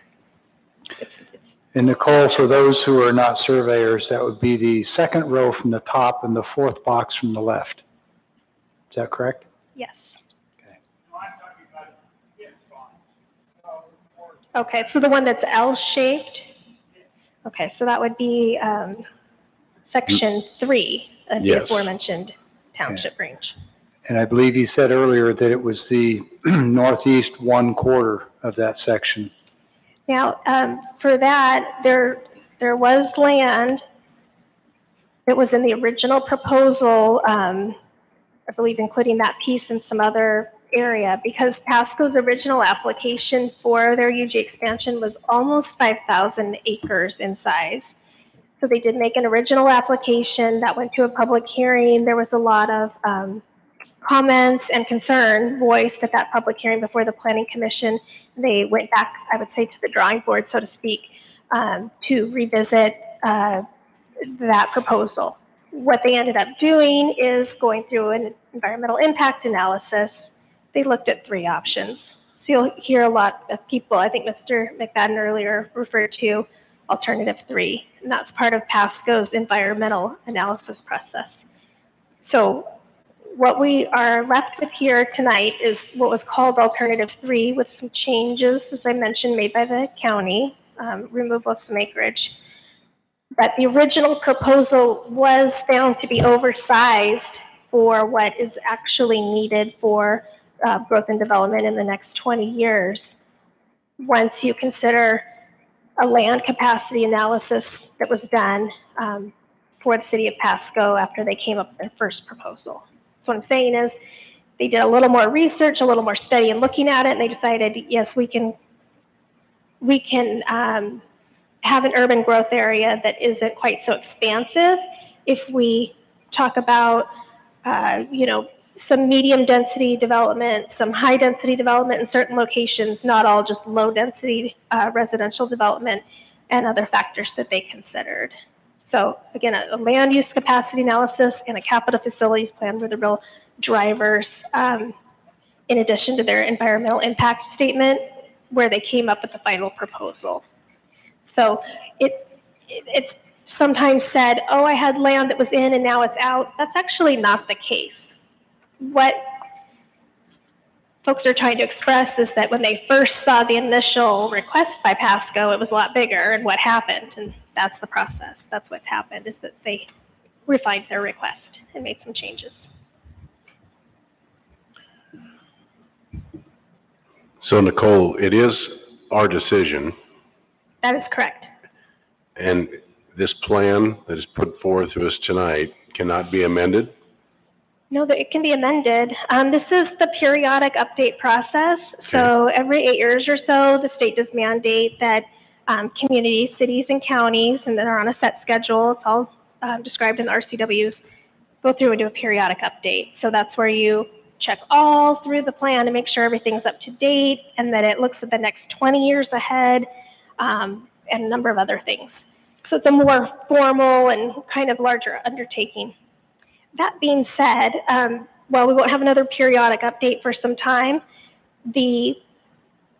And Nicole, for those who are not surveyors, that would be the second row from the top and the fourth box from the left. Is that correct? Yes. Okay. Okay, so the one that's L-shaped? Okay, so that would be section 3 of the Yes. aforementioned township range. And I believe you said earlier that it was the northeast 1/4 of that section. Now, for that, there was land that was in the original proposal, I believe including that piece and some other area, because Pasco's original application for their UG expansion was almost 5,000 acres in size. So they did make an original application that went to a public hearing. There was a lot of comments and concern voiced at that public hearing before the Planning Commission. They went back, I would say, to the drawing board, so to speak, to revisit that proposal. What they ended up doing is going through an environmental impact analysis. They looked at 3 options. So you'll hear a lot of people, I think Mr. McFadden earlier referred to alternative 3, and that's part of Pasco's environmental analysis process. So what we are left with here tonight is what was called Alternative 3 with some changes, as I mentioned, made by the county, removal of some acreage. But the original proposal was found to be oversized for what is actually needed for growth and development in the next 20 years. Once you consider a land capacity analysis that was done for the city of Pasco after they came up with their first proposal. So what I'm saying is they did a little more research, a little more study and looking at it, and they decided, yes, we can have an urban growth area that isn't quite so expansive if we talk about, some medium density development, some high density development in certain locations, not all just low density residential development, and other factors that they considered. So again, a land use capacity analysis and a capital facilities plan were the real drivers, in addition to their environmental impact statement, where they came up with the final proposal. So it's sometimes said, oh, I had land that was in and now it's out. That's actually not the case. What folks are trying to express is that when they first saw the initial request by Pasco, it was a lot bigger, and what happened, and that's the process. That's what's happened, is that they refined their request and made some changes. So Nicole, it is our decision, That is correct. and this plan that is put forth to us tonight cannot be amended? No, that it can be amended. This is the periodic update process. So every 8 years or so, the state does mandate that communities, cities, and counties, and then are on a set schedule, it's all described in the RCWs, go through and do a periodic update. So that's where you check all through the plan to make sure everything's up to date and that it looks at the next 20 years ahead, and a number of other things. So it's a more formal and kind of larger undertaking. That being said, while we won't have another periodic update for some time, the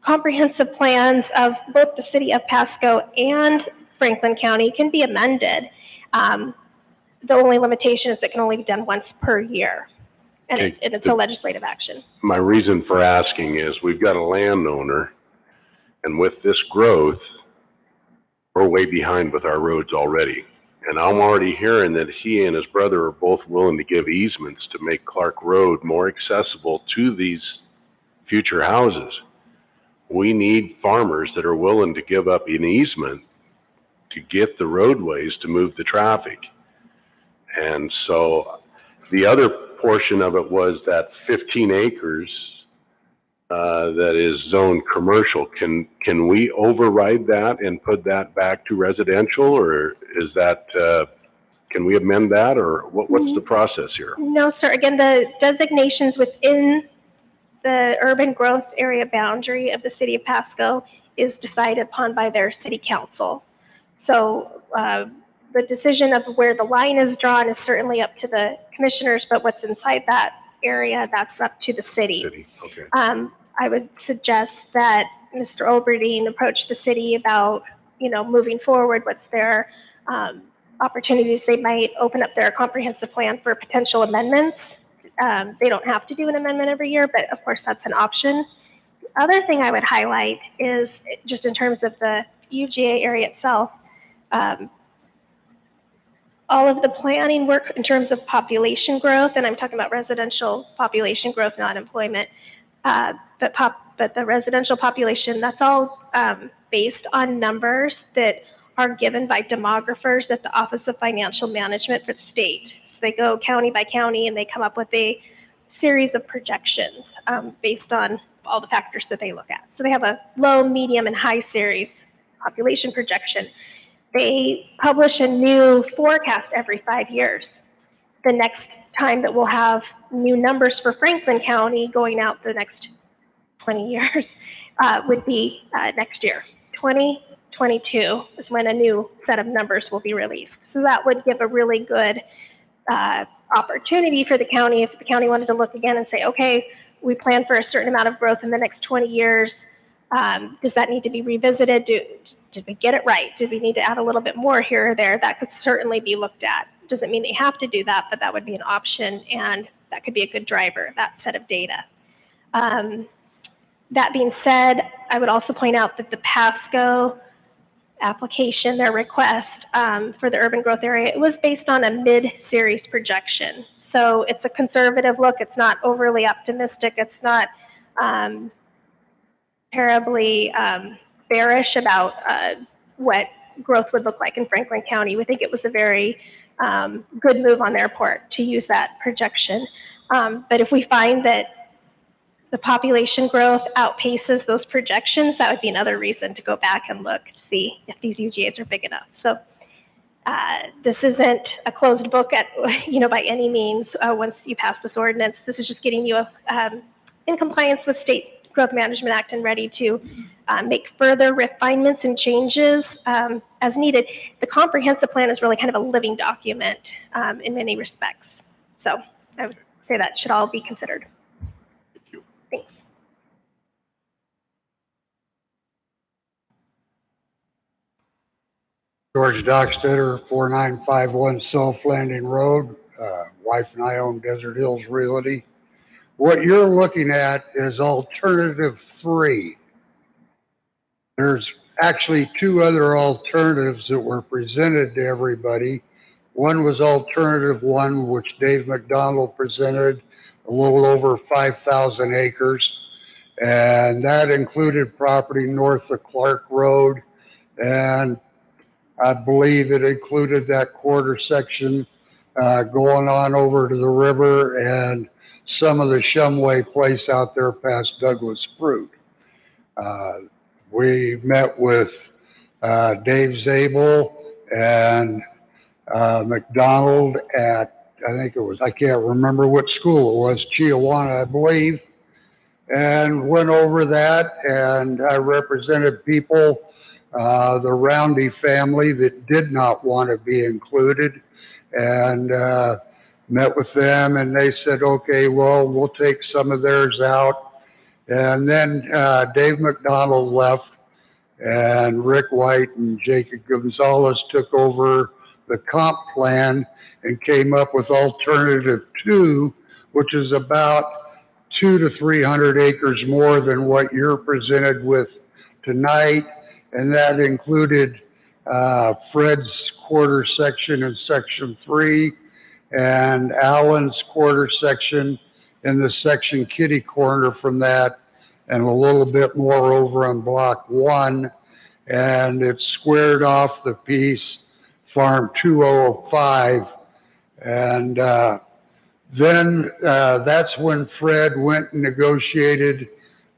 comprehensive plans of both the city of Pasco and Franklin County can be amended. The only limitation is it can only be done once per year, and it's a legislative action. My reason for asking is we've got a landowner, and with this growth, we're way behind with our roads already. And I'm already hearing that he and his brother are both willing to give easements to make Clark Road more accessible to these future houses. We need farmers that are willing to give up an easement to get the roadways to move the traffic. And so the other portion of it was that 15 acres that is zoned commercial. Can we override that and put that back to residential, or is that, can we amend that, or what's the process here? No, sir. Again, the designations within the urban growth area boundary of the city of Pasco is decided upon by their city council. So the decision of where the line is drawn is certainly up to the commissioners, but what's inside that area, that's up to the city. Okay. I would suggest that Mr. Olberding approach the city about, moving forward, what's their opportunities. They might open up their comprehensive plan for potential amendments. They don't have to do an amendment every year, but of course that's an option. The other thing I would highlight is just in terms of the UGA area itself, all of the planning work in terms of population growth, and I'm talking about residential population growth, not employment, but the residential population, that's all based on numbers that are given by demographers at the Office of Financial Management for the state. So they go county by county and they come up with a series of projections based on all the factors that they look at. So they have a low, medium, and high series population projection. They publish a new forecast every 5 years. The next time that we'll have new numbers for Franklin County going out the next 20 years would be next year. 2022 is when a new set of numbers will be released. So that would give a really good opportunity for the county if the county wanted to look again and say, okay, we plan for a certain amount of growth in the next 20 years. Does that need to be revisited? Did we get it right? Did we need to add a little bit more here or there? That could certainly be looked at. Doesn't mean they have to do that, but that would be an option. And that could be a good driver, that set of data. That being said, I would also point out that the Pasco application, their request for the urban growth area, it was based on a mid-series projection. So it's a conservative look. It's not overly optimistic. It's not terribly bearish about what growth would look like in Franklin County. We think it was a very good move on their part to use that projection. But if we find that the population growth outpaces those projections, that would be another reason to go back and look to see if these UGAs are big enough. So this isn't a closed book at, by any means. Once you pass this ordinance, this is just getting you in compliance with State Growth Management Act and ready to make further refinements and changes as needed. The comprehensive plan is really kind of a living document in many respects. So I would say that should all be considered. Thanks. George Dockstetter, 4951 Self Landing Road. Wife and I own Desert Hills Realty. What you're looking at is alternative 3. There's actually 2 other alternatives that were presented to everybody. One was alternative 1, which Dave McDonald presented, a little over 5,000 acres. And that included property north of Clark Road. And I believe it included that quarter section going on over to the river and some of the Shumway place out there past Douglas Fruit. We met with Dave Zabel and McDonald at, I think it was, I can't remember what school it was, Chiawana, I believe, and went over that, and I represented people, the Roundy family that did not want to be included, and met with them, and they said, okay, well, we'll take some of theirs out. And then Dave McDonald left, and Rick White and Jacob Gonzalez took over the comp plan and came up with alternative 2, which is about 200 to 300 acres more than what you're presented with tonight. And that included Fred's quarter section in section 3 and Allen's quarter section in the section kitty corner from that, and a little bit more over on block 1. And it's squared off the piece, farm 2005. And then that's when Fred went and negotiated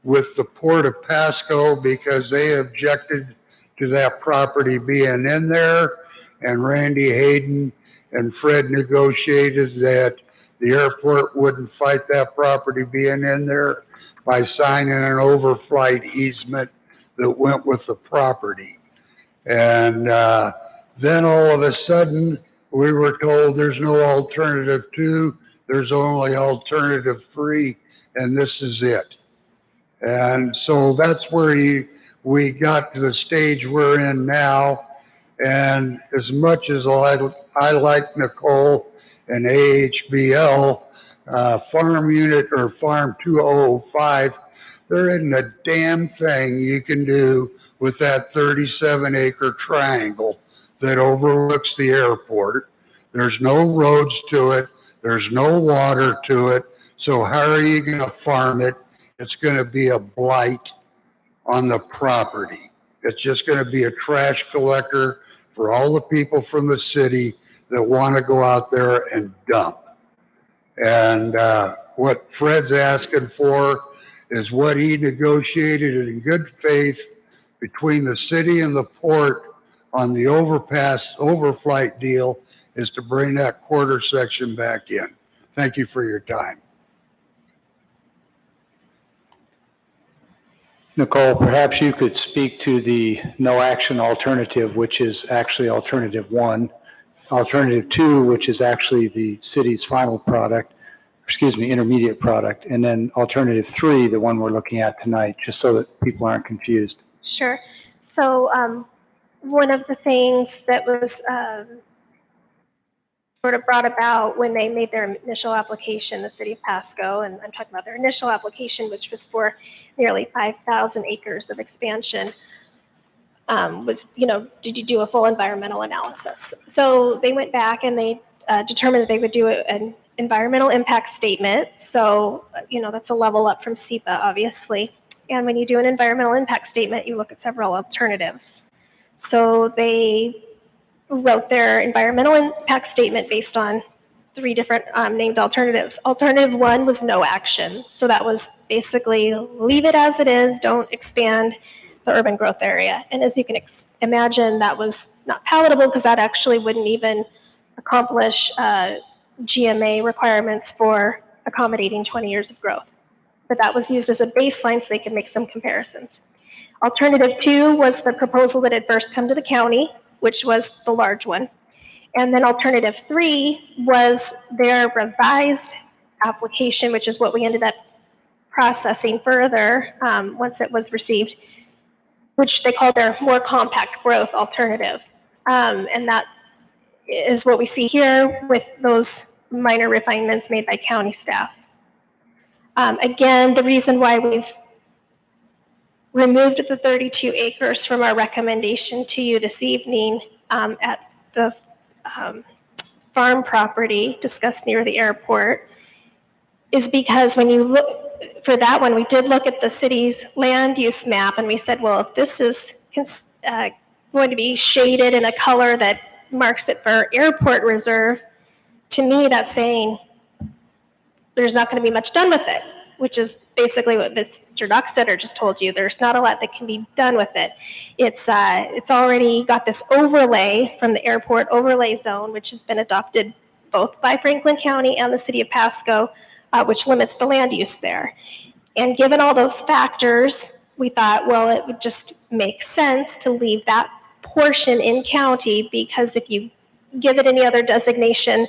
with the Port of Pasco because they objected to that property being in there. And Randy Hayden and Fred negotiated that the airport wouldn't fight that property being in there by signing an overflight easement that went with the property. And then all of a sudden, we were told there's no alternative 2, there's only alternative 3, and this is it. And so that's where we got to the stage we're in now. And as much as I like Nicole and AHBL, Farm Unit or Farm 2005, there isn't a damn thing you can do with that 37-acre triangle that overlooks the airport. There's no roads to it. There's no water to it. So how are you going to farm it? It's going to be a blight on the property. It's just going to be a trash collector for all the people from the city that want to go out there and dump. And what Fred's asking for is what he negotiated in good faith between the city and the port on the overflight deal is to bring that quarter section back in. Thank you for your time. Nicole, perhaps you could speak to the no action alternative, which is actually alternative 1, alternative 2, which is actually the city's final product, intermediate product, and then alternative 3, the one we're looking at tonight, just so that people aren't confused. Sure. So one of the things that was sort of brought about when they made their initial application, the city of Pasco, and I'm talking about their initial application, which was for nearly 5,000 acres of expansion, was, did you do a full environmental analysis? So they went back and they determined that they would do an environmental impact statement. So, that's a level up from SEPA, obviously. And when you do an environmental impact statement, you look at several alternatives. So they wrote their environmental impact statement based on 3 different named alternatives. Alternative 1 was no action. So that was basically leave it as it is, don't expand the urban growth area. And as you can imagine, that was not palatable because that actually wouldn't even accomplish GMA requirements for accommodating 20 years of growth. But that was used as a baseline so they could make some comparisons. Alternative 2 was the proposal that had first come to the county, which was the large one. And then alternative 3 was their revised application, which is what we ended up processing further once it was received, which they called their more compact growth alternative. And that is what we see here with those minor refinements made by county staff. Again, the reason why we've removed the 32 acres from our recommendation to you this evening at the farm property discussed near the airport is because when you look for that one, we did look at the city's land use map and we said, well, if this is going to be shaded in a color that marks it for airport reserve, to me that's saying there's not going to be much done with it, which is basically what Mr. Dockstetter just told you. There's not a lot that can be done with it. It's already got this overlay from the airport overlay zone, which has been adopted both by Franklin County and the city of Pasco, which limits the land use there. And given all those factors, we thought, well, it would just make sense to leave that portion in county because if you give it any other designation,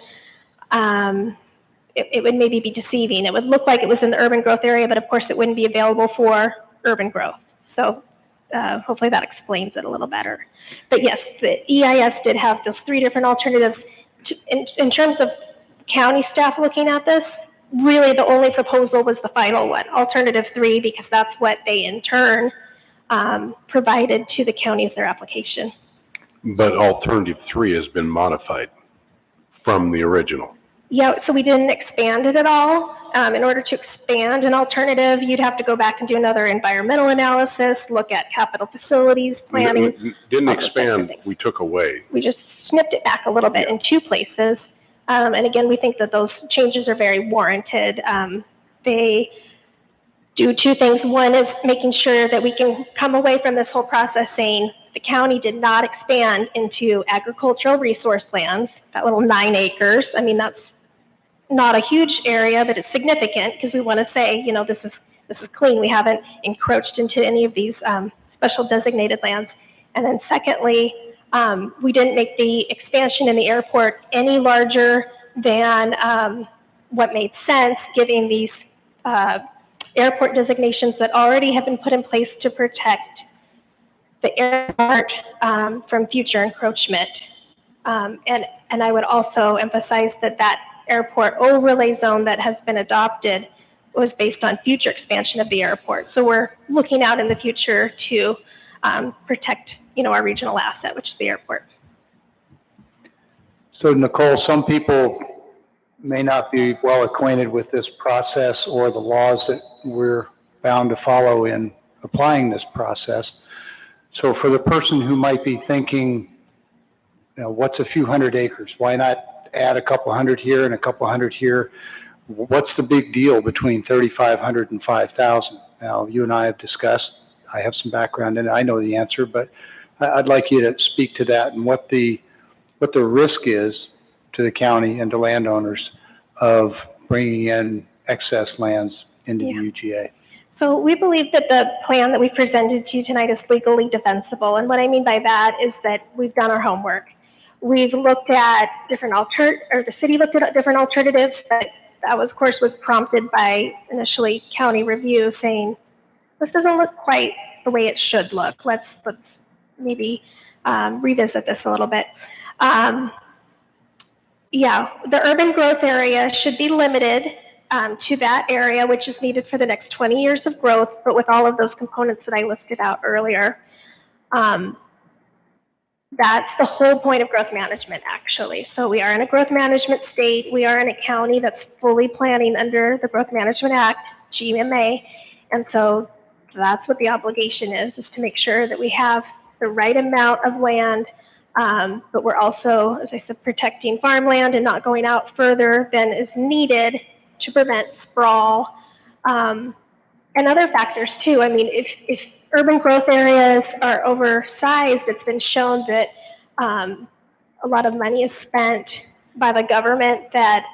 it would maybe be deceiving. It would look like it was in the urban growth area, but of course it wouldn't be available for urban growth. So hopefully that explains it a little better. But yes, the EIS did have those 3 different alternatives. In terms of county staff looking at this, really the only proposal was the final one, alternative 3, because that's what they in turn provided to the county as their application. But alternative 3 has been modified from the original. Yeah, so we didn't expand it at all. In order to expand an alternative, you'd have to go back and do another environmental analysis, look at capital facilities, planning. Didn't expand, we took away. We just snipped it back a little bit in 2 places. And again, we think that those changes are very warranted. They do 2 things. One is making sure that we can come away from this whole process saying the county did not expand into agricultural resource lands, that little 9 acres. I mean, that's not a huge area, but it's significant because we want to say, this is clean. We haven't encroached into any of these special designated lands. And then secondly, we didn't make the expansion in the airport any larger than what made sense, giving these airport designations that already have been put in place to protect the airport from future encroachment. And I would also emphasize that airport overlay zone that has been adopted was based on future expansion of the airport. So we're looking out in the future to protect, our regional asset, which is the airport. So Nicole, some people may not be well acquainted with this process or the laws that we're bound to follow in applying this process. So for the person who might be thinking, what's a few hundred acres? Why not add a couple hundred here and a couple hundred here? What's the big deal between 3,500 and 5,000? Now, you and I have discussed, I have some background in it, I know the answer, but I'd like you to speak to that and what the risk is to the county and to landowners of bringing in excess lands into the UGA. So we believe that the plan that we presented to you tonight is legally defensible. And what I mean by that is that we've done our homework. We've looked at the city looked at different alternatives that was, of course, was prompted by initially county review saying, this doesn't look quite the way it should look. Let's maybe revisit this a little bit. yeah, the urban growth area should be limited to that area, which is needed for the next 20 years of growth, but with all of those components that I listed out earlier. That's the whole point of growth management, actually. So we are in a growth management state. We are in a county that's fully planning under the Growth Management Act, GMA. And so that's what the obligation is to make sure that we have the right amount of land, but we're also, as I said, protecting farmland and not going out further than is needed to prevent sprawl, and other factors too. I mean, if urban growth areas are oversized, it's been shown that a lot of money is spent by the government that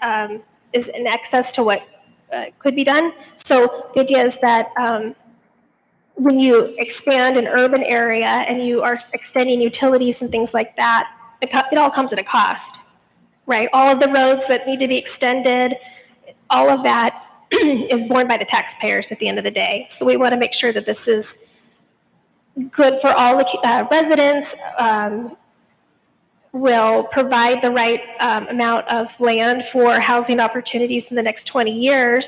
is in excess to what could be done. So the idea is that when you expand an urban area and you are extending utilities and things like that, it all comes at a cost, right? All of the roads that need to be extended, all of that is borne by the taxpayers at the end of the day. So we want to make sure that this is good for all the residents, will provide the right amount of land for housing opportunities in the next 20 years,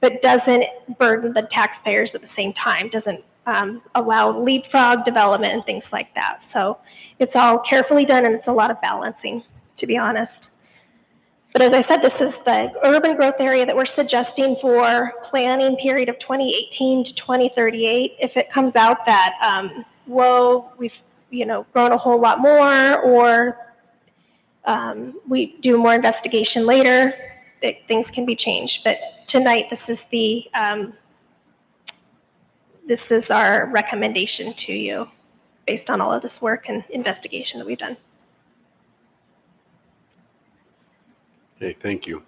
but doesn't burden the taxpayers at the same time, doesn't allow leapfrog development and things like that. So it's all carefully done, and it's a lot of balancing, to be honest. But as I said, this is the urban growth area that we're suggesting for planning period of 2018 to 2038. If it comes out that, whoa, we've grown a whole lot more, or we do more investigation later, things can be changed. But tonight, this is our recommendation to you based on all of this work and investigation that we've done. Okay, thank you.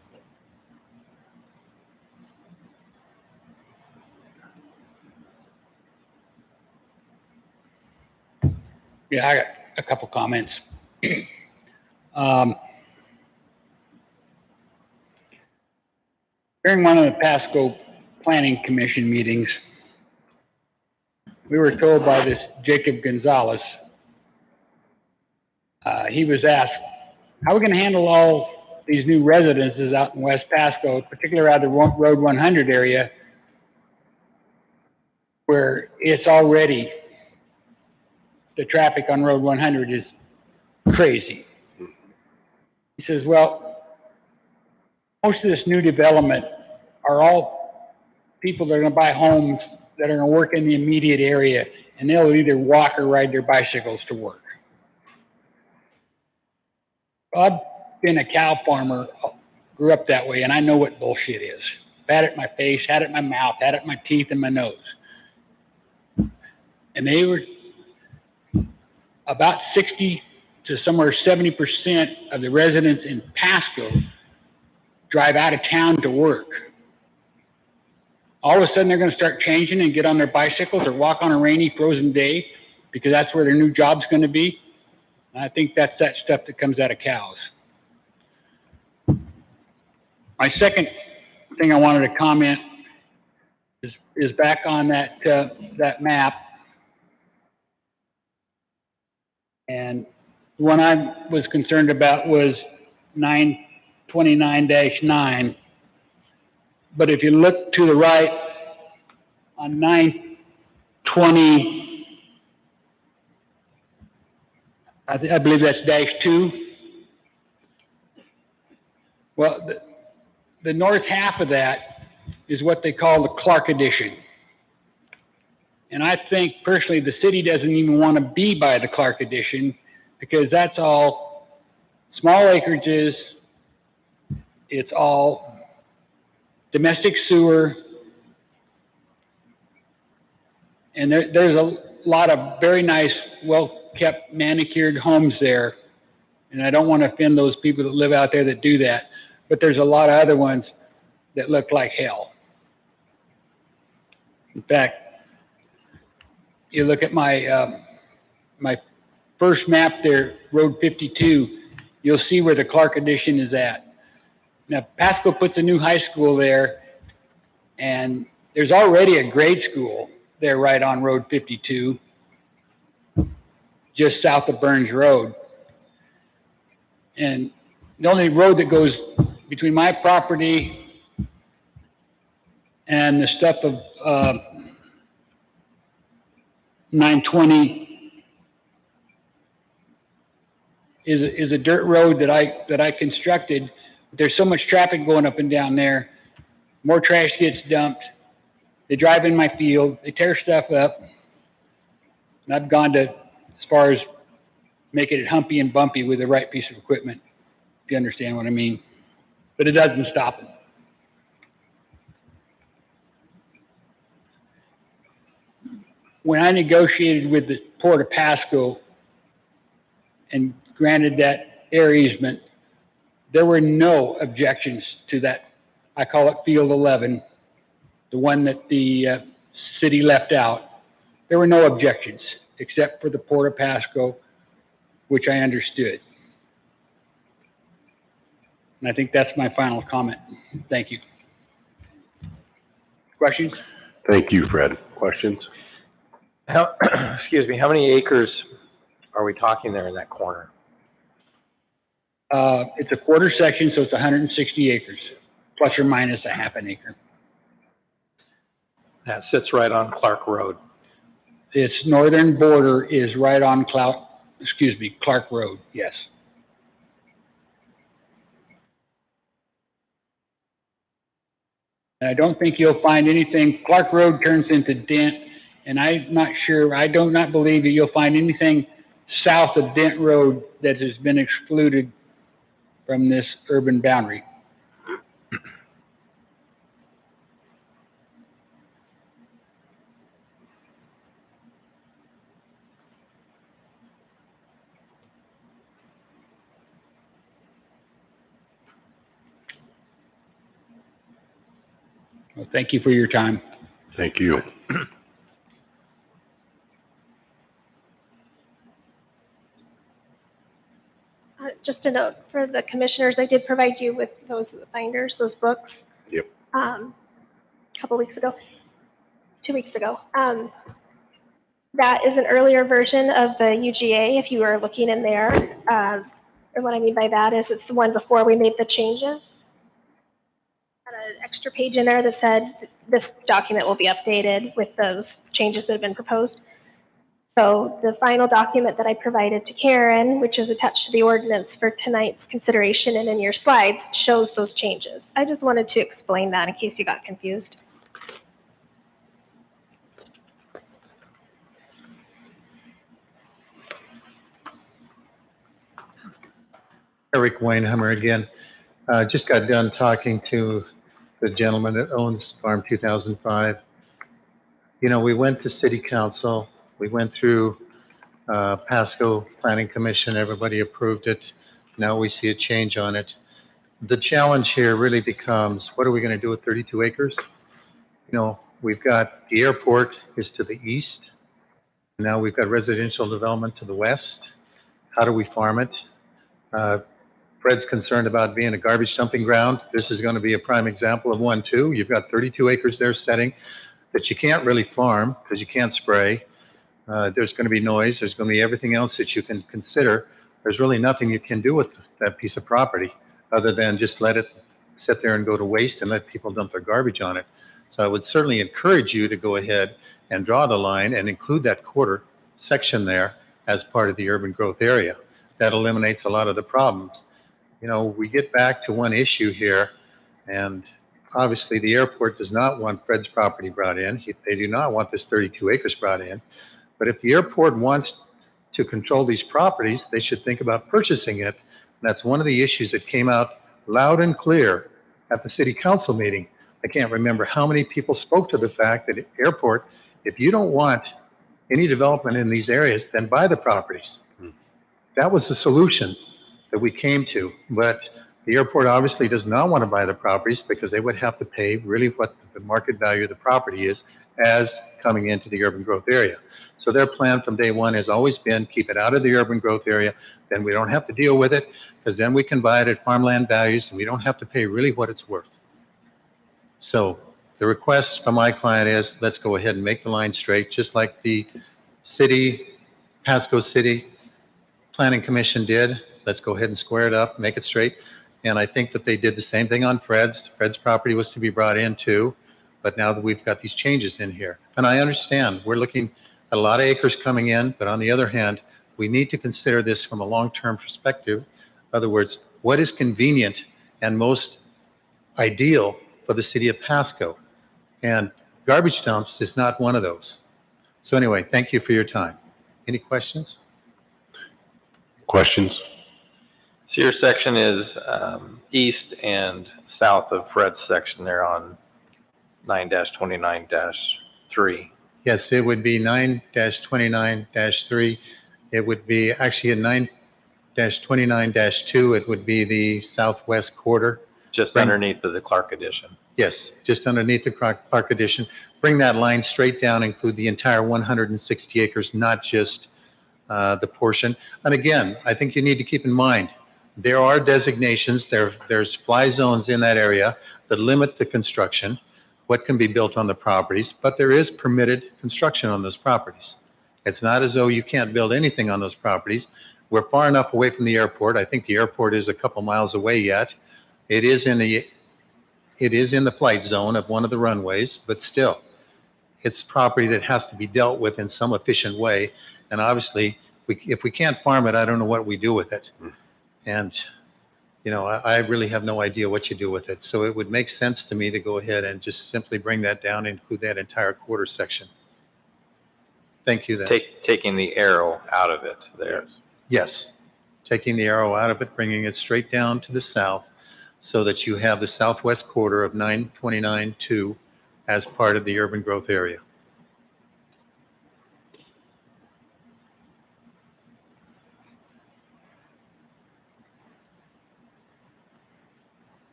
Yeah, I got a couple comments. During one of the Pasco Planning Commission meetings, we were told by this Jacob Gonzalez, he was asked, how are we going to handle all these new residences out in West Pasco, particularly out of the Road 100 area, where it's already, the traffic on Road 100 is crazy. He says, well, most of this new development are all people that are going to buy homes that are going to work in the immediate area, and they'll either walk or ride their bicycles to work. I've been a cow farmer, grew up that way, and I know what bullshit is. Had it in my face, had it in my mouth, had it in my teeth and my nose. And they were about 60 to somewhere 70% of the residents in Pasco drive out of town to work. All of a sudden, they're going to start changing and get on their bicycles or walk on a rainy, frozen day because that's where their new job's going to be. And I think that's that stuff that comes out of cows. My second thing I wanted to comment is back on that map. And the one I was concerned about was 929-9. But if you look to the right on 920, I believe that's -2. Well, the north half of that is what they call the Clark Addition. And I think personally the city doesn't even want to be by the Clark Addition because that's all small acreages, it's all domestic sewer, and there's a lot of very nice, well-kept, manicured homes there. And I don't want to offend those people that live out there that do that, but there's a lot of other ones that look like hell. In fact, you look at my my first map there, Road 52, you'll see where the Clark Addition is at. Now, Pasco puts a new high school there, and there's already a grade school there right on Road 52, just south of Burns Road. And the only road that goes between my property and the stuff of, 920 is a dirt road that I constructed. There's so much traffic going up and down there. More trash gets dumped. They drive in my field, they tear stuff up. And I've gone to as far as making it humpy and bumpy with the right piece of equipment, if you understand what I mean. But it doesn't stop them. When I negotiated with the Port of Pasco and granted that air easement, there were no objections to that. I call it Field 11, the one that the city left out. There were no objections except for the Port of Pasco, which I understood. And I think that's my final comment. Thank you. Questions? Thank you, Fred. Questions? Excuse me, how many acres are we talking there in that corner? It's a quarter section, so it's 160 acres, plus or minus a half an acre. That sits right on Clark Road. Its northern border is right on Clark Road, yes. And I don't think you'll find anything. Clark Road turns into Dent, and I'm not sure, I do not believe that you'll find anything south of Dent Road that has been excluded from this urban boundary. Well, thank you for your time. Thank you. Just a note for the commissioners, I did provide you with those binders, those books. Yep. A couple weeks ago, 2 weeks ago. That is an earlier version of the UGA, if you were looking in there. And what I mean by that is it's the one before we made the changes. Had an extra page in there that said this document will be updated with those changes that have been proposed. So the final document that I provided to Karen, which is attached to the ordinance for tonight's consideration and in your slides, shows those changes. I just wanted to explain that in case you got confused. Eric Weinheimer again. Just got done talking to the gentleman that owns Farm 2005. You know, we went to City Council. We went through Pasco Planning Commission. Everybody approved it. Now we see a change on it. The challenge here really becomes, what are we going to do with 32 acres? You know, we've got the airport is to the east. Now we've got residential development to the west. How do we farm it? Fred's concerned about being a garbage dumping ground. This is going to be a prime example of one too. You've got 32 acres there setting that you can't really farm because you can't spray. There's going to be noise. There's going to be everything else that you can consider. There's really nothing you can do with that piece of property other than just let it sit there and go to waste and let people dump their garbage on it. So I would certainly encourage you to go ahead and draw the line and include that quarter section there as part of the urban growth area. That eliminates a lot of the problems. You know, we get back to one issue here, and obviously the airport does not want Fred's property brought in. They do not want this 32 acres brought in. But if the airport wants to control these properties, they should think about purchasing it. And that's one of the issues that came out loud and clear at the city council meeting. I can't remember how many people spoke to the fact that airport, if you don't want any development in these areas, then buy the properties. That was the solution that we came to. But the airport obviously does not want to buy the properties because they would have to pay really what the market value of the property is as coming into the urban growth area. So their plan from day one has always been keep it out of the urban growth area, then we don't have to deal with it because then we can buy it at farmland values and we don't have to pay really what it's worth. So the request from my client is let's go ahead and make the line straight, just like the city, Pasco City Planning Commission did. Let's go ahead and square it up, make it straight. And I think that they did the same thing on Fred's. Fred's property was to be brought in too, but now that we've got these changes in here. And I understand, we're looking at a lot of acres coming in, but on the other hand, we need to consider this from a long-term perspective. In other words, what is convenient and most ideal for the city of Pasco? And garbage dumps is not one of those. So anyway, thank you for your time. Any questions? Questions? So your section is east and south of Fred's section there on 9-29-3. Yes, it would be 9-29-3. It would be actually a 9-29-2. It would be the southwest quarter. Just underneath the Clark addition. Yes, just underneath the Clark addition. Bring that line straight down, include the entire 160 acres, not just the portion. And again, I think you need to keep in mind, there are designations, there's fly zones in that area that limit the construction, what can be built on the properties, but there is permitted construction on those properties. It's not as though you can't build anything on those properties. We're far enough away from the airport. I think the airport is a couple miles away yet. It is in the flight zone of one of the runways, but still, it's property that has to be dealt with in some efficient way. And obviously, if we can't farm it, I don't know what we do with it. And, you know, I really have no idea what you do with it. So it would make sense to me to go ahead and just simply bring that down and include that entire quarter section. Thank you then. Taking the arrow out of it there. Yes, taking the arrow out of it, bringing it straight down to the south so that you have the southwest quarter of 9-29-2 as part of the urban growth area.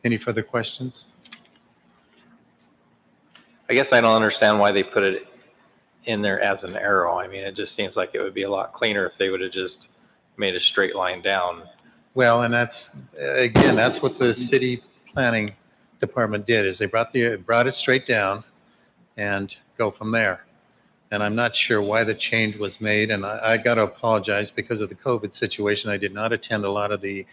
Any further questions? I guess I don't understand why they put it in there as an arrow. I mean, it just seems like it would be a lot cleaner if they would have just made a straight line down. Well, and that's, again, that's what the city planning department did, is they brought it straight down and go from there. And I'm not sure why the change was made, and I got to apologize because of the COVID situation. I did not attend a lot of the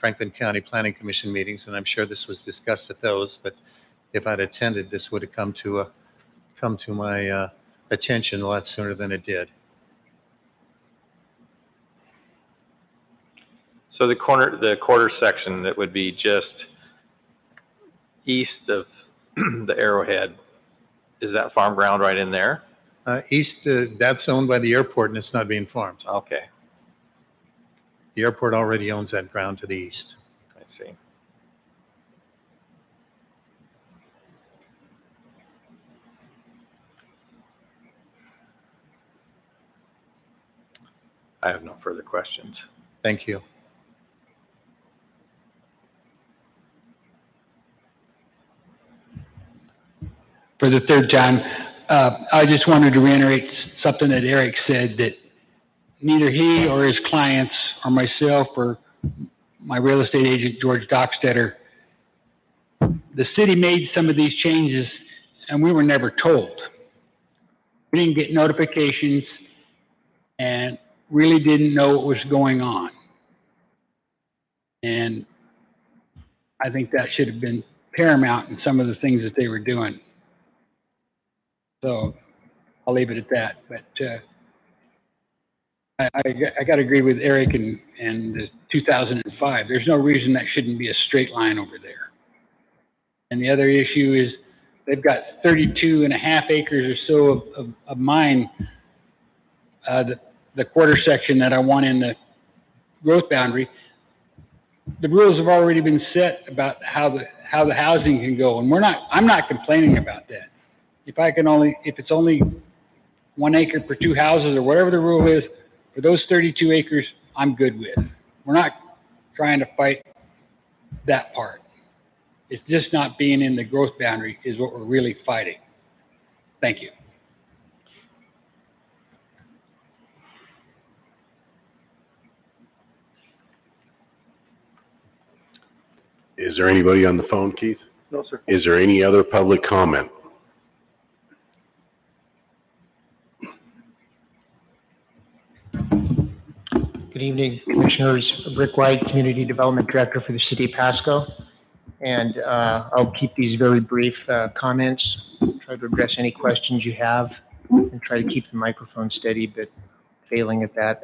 Franklin County Planning Commission meetings, and I'm sure this was discussed at those, but if I'd attended, this would have come to my attention a lot sooner than it did. So the quarter section that would be just east of the arrowhead, is that farm ground right in there? East, that's owned by the airport and it's not being farmed. Okay, The airport already owns that ground to the east. I see. I have no further questions. Thank you. For the third time, I just wanted to reiterate something that Eric said, that neither he or his clients or myself or my real estate agent, George Dockstetter, the city made some of these changes and we were never told. We didn't get notifications and really didn't know what was going on. And I think that should have been paramount in some of the things that they were doing. So I'll leave it at that. But I got to agree with Eric and the 2005. There's no reason that shouldn't be a straight line over there. And the other issue is they've got 32 and a half acres or so of mine, the quarter section that I want in the growth boundary. The rules have already been set about how the housing can go, and I'm not complaining about that. If it's only 1 acre per 2 houses or whatever the rule is, for those 32 acres, I'm good with. We're not trying to fight that part. It's just not being in the growth boundary is what we're really fighting. Thank you. Is there anybody on the phone, Keith? No, sir. Is there any other public comment? Good evening, Commissioners. Rick White, Community Development Director for the City of Pasco. And I'll keep these very brief comments, try to address any questions you have, and try to keep the microphone steady, but failing at that.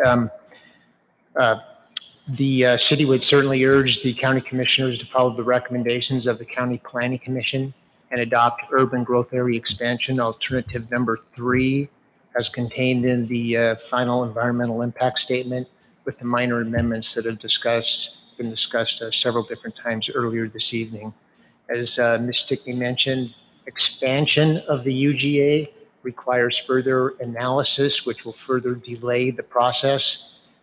The city would certainly urge the county commissioners to follow the recommendations of the County Planning Commission and adopt urban growth area expansion alternative number 3 as contained in the final environmental impact statement with the minor amendments that have been discussed several different times earlier this evening. As Ms. Stickney mentioned, expansion of the UGA requires further analysis, which will further delay the process.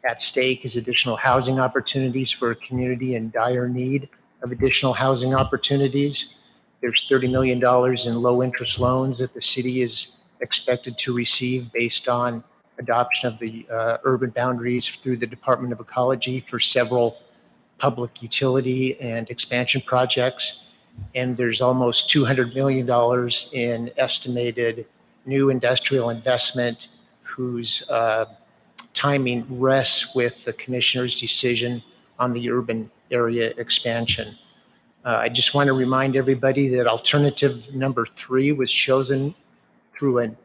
At stake is additional housing opportunities for a community in dire need of additional housing opportunities. There's $30 million in low interest loans that the city is expected to receive based on adoption of the urban boundaries through the Department of Ecology for several public utility and expansion projects. And there's almost $200 million in estimated new industrial investment whose timing rests with the commissioner's decision on the urban area expansion. I just want to remind everybody that alternative number 3 was chosen through a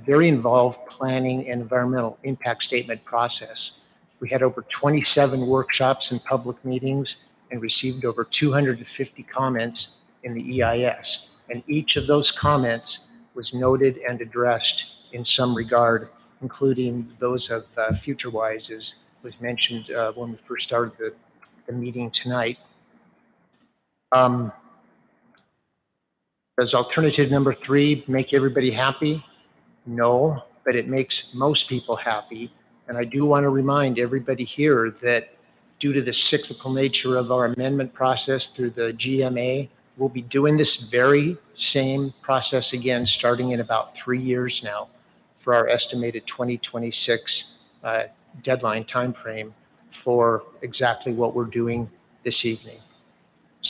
very involved planning and environmental impact statement process. We had over 27 workshops and public meetings and received over 250 comments in the EIS. And each of those comments was noted and addressed in some regard, including those of FutureWise, as was mentioned when we first started the meeting tonight. Does alternative number 3 make everybody happy? No, but it makes most people happy. And I do want to remind everybody here that due to the cyclical nature of our amendment process through the GMA, we'll be doing this very same process again starting in about 3 years now for our estimated 2026 deadline timeframe for exactly what we're doing this evening.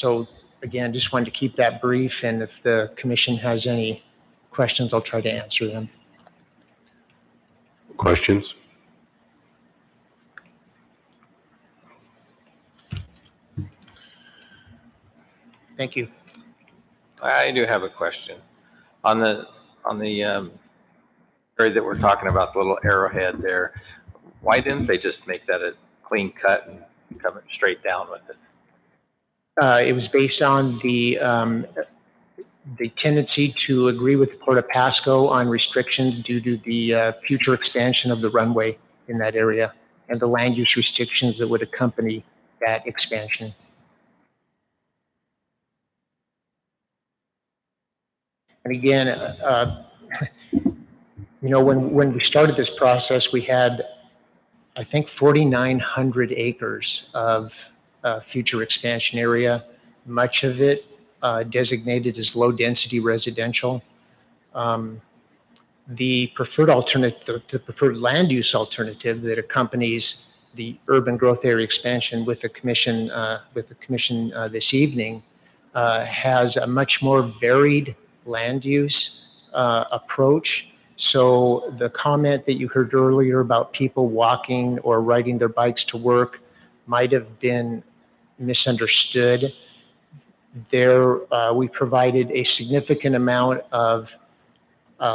So again, just wanted to keep that brief, and if the commission has any questions, I'll try to answer them. Questions? Thank you. I do have a question. On the area that we're talking about, the little arrowhead there, why didn't they just make that a clean cut and come straight down with it? It was based on the tendency to agree with the Port of Pasco on restrictions due to the future expansion of the runway in that area and the land use restrictions that would accompany that expansion. And again, you know, when we started this process, we had, I think, 4,900 acres of future expansion area, much of it designated as low-density residential. The preferred alternative, the preferred land use alternative that accompanies the urban growth area expansion with the commission this evening has a much more varied land use approach. So the comment that you heard earlier about people walking or riding their bikes to work might have been misunderstood. There, we provided a significant amount of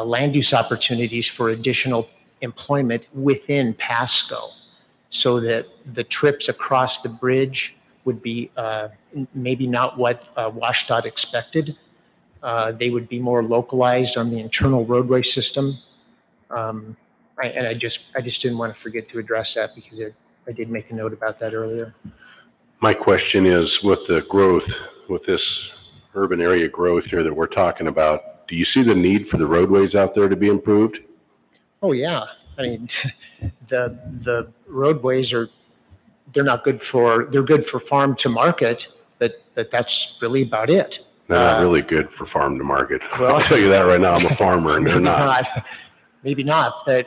land use opportunities for additional employment within Pasco, so that the trips across the bridge would be maybe not what WashDOT expected. They would be more localized on the internal roadway system. I just didn't want to forget to address that because I did make a note about that earlier. My question is, with the growth, with this urban area growth here that we're talking about, do you see the need for the roadways out there to be improved? Oh yeah, I mean, the roadways they're good for farm to market, but that's really about it. They're not really good for farm to market. Well, I'll tell you that right now. I'm a farmer, and they're not. Maybe not, but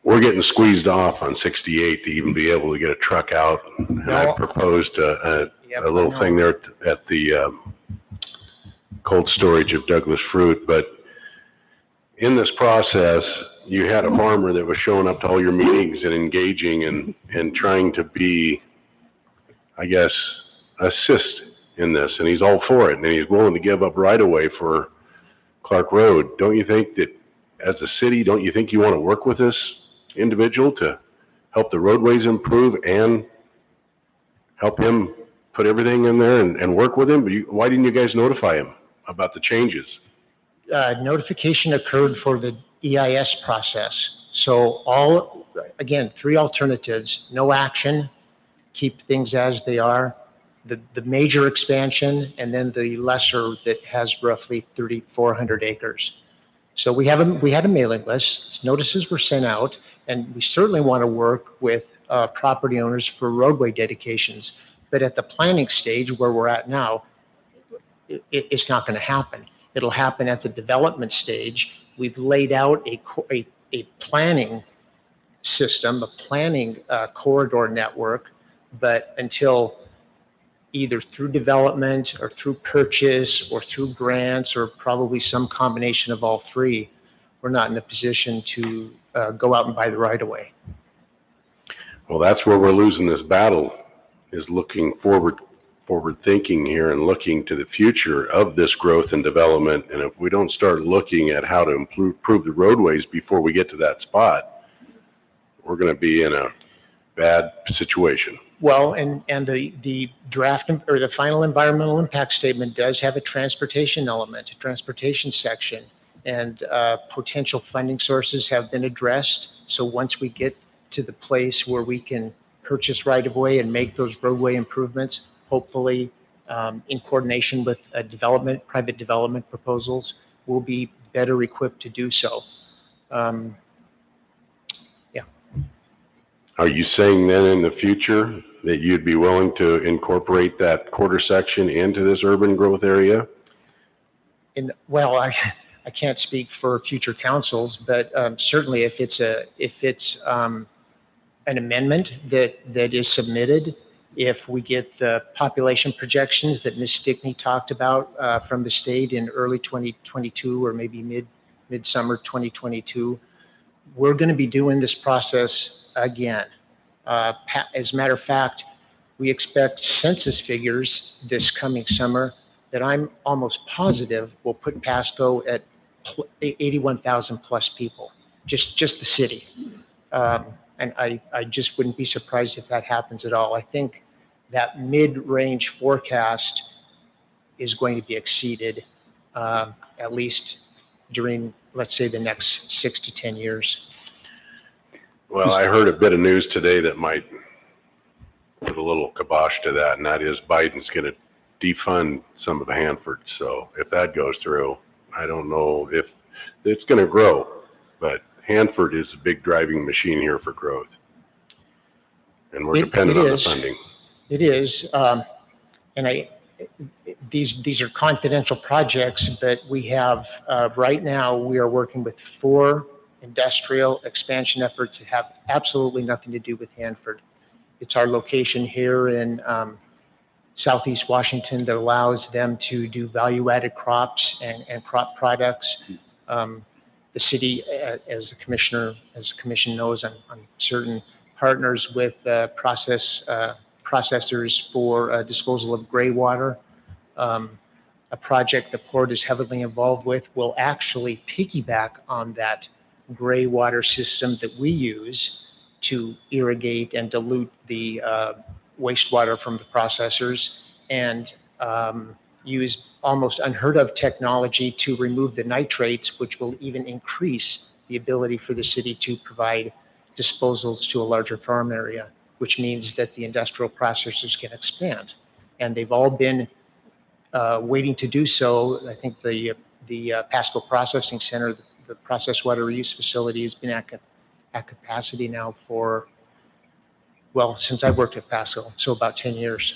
we're getting squeezed off on 68 to even be able to get a truck out. And I proposed a little thing there at the cold storage of Douglas fruit. But in this process, you had a farmer that was showing up to all your meetings and engaging and trying to be, I guess, assist in this, and he's all for it, and he's willing to give up right away for Clark Road. Don't you think that as a city, don't you think you want to work with this individual to help the roadways improve and help him put everything in there and work with him? But why didn't you guys notify him about the changes? Notification occurred for the EIS process. So again, 3 alternatives: no action, keep things as they are, the major expansion, and then the lesser that has roughly 3,400 acres. So we had a mailing list, notices were sent out, and we certainly want to work with property owners for roadway dedications. But at the planning stage where we're at now, it's not going to happen. It'll happen at the development stage. We've laid out a planning system, a planning corridor network, but until either through development or through purchase or through grants or probably some combination of all 3, we're not in a position to go out and buy the right-of-way. Well, that's where we're losing this battle, is looking forward thinking here and looking to the future of this growth and development. And if we don't start looking at how to improve the roadways before we get to that spot, we're going to be in a bad situation. Well, and the draft or the final environmental impact statement does have a transportation element, a transportation section, and potential funding sources have been addressed. So once we get to the place where we can purchase right-of-way and make those roadway improvements, hopefully in coordination with private development proposals, we'll be better equipped to do so. Are you saying then in the future that you'd be willing to incorporate that quarter section into this urban growth area? Well, I can't speak for future councils, but certainly if it's an amendment that is submitted, if we get the population projections that Ms. Stickney talked about from the state in early 2022 or maybe midsummer 2022, we're going to be doing this process again. As a matter of fact, we expect census figures this coming summer that I'm almost positive will put Pasco at 81,000 plus people, just the city. And I just wouldn't be surprised if that happens at all. I think that mid-range forecast is going to be exceeded, at least during, let's say, the next 6 to 10 years. Well, I heard a bit of news today that might put a little kibosh to that, and that is Biden's going to defund some of the Hanford. So if that goes through, I don't know if it's going to grow, but Hanford is a big driving machine here for growth. And we're dependent on the funding. It is. And these are confidential projects, but we have, right now, we are working with 4 industrial expansion efforts that have absolutely nothing to do with Hanford. It's our location here in Southeast Washington that allows them to do value-added crops and crop products. The city, as the commission knows, I'm certain, partners with processors for disposal of gray water. A project the port is heavily involved with will actually piggyback on that gray water system that we use to irrigate and dilute the wastewater from the processors, and use almost unheard of technology to remove the nitrates, which will even increase the ability for the city to provide disposals to a larger farm area, which means that the industrial processors can expand. And they've all been waiting to do so. I think the Pasco Processing Center, the process water reuse facility, has been at capacity now for, well, since I worked at Pasco, so about 10 years.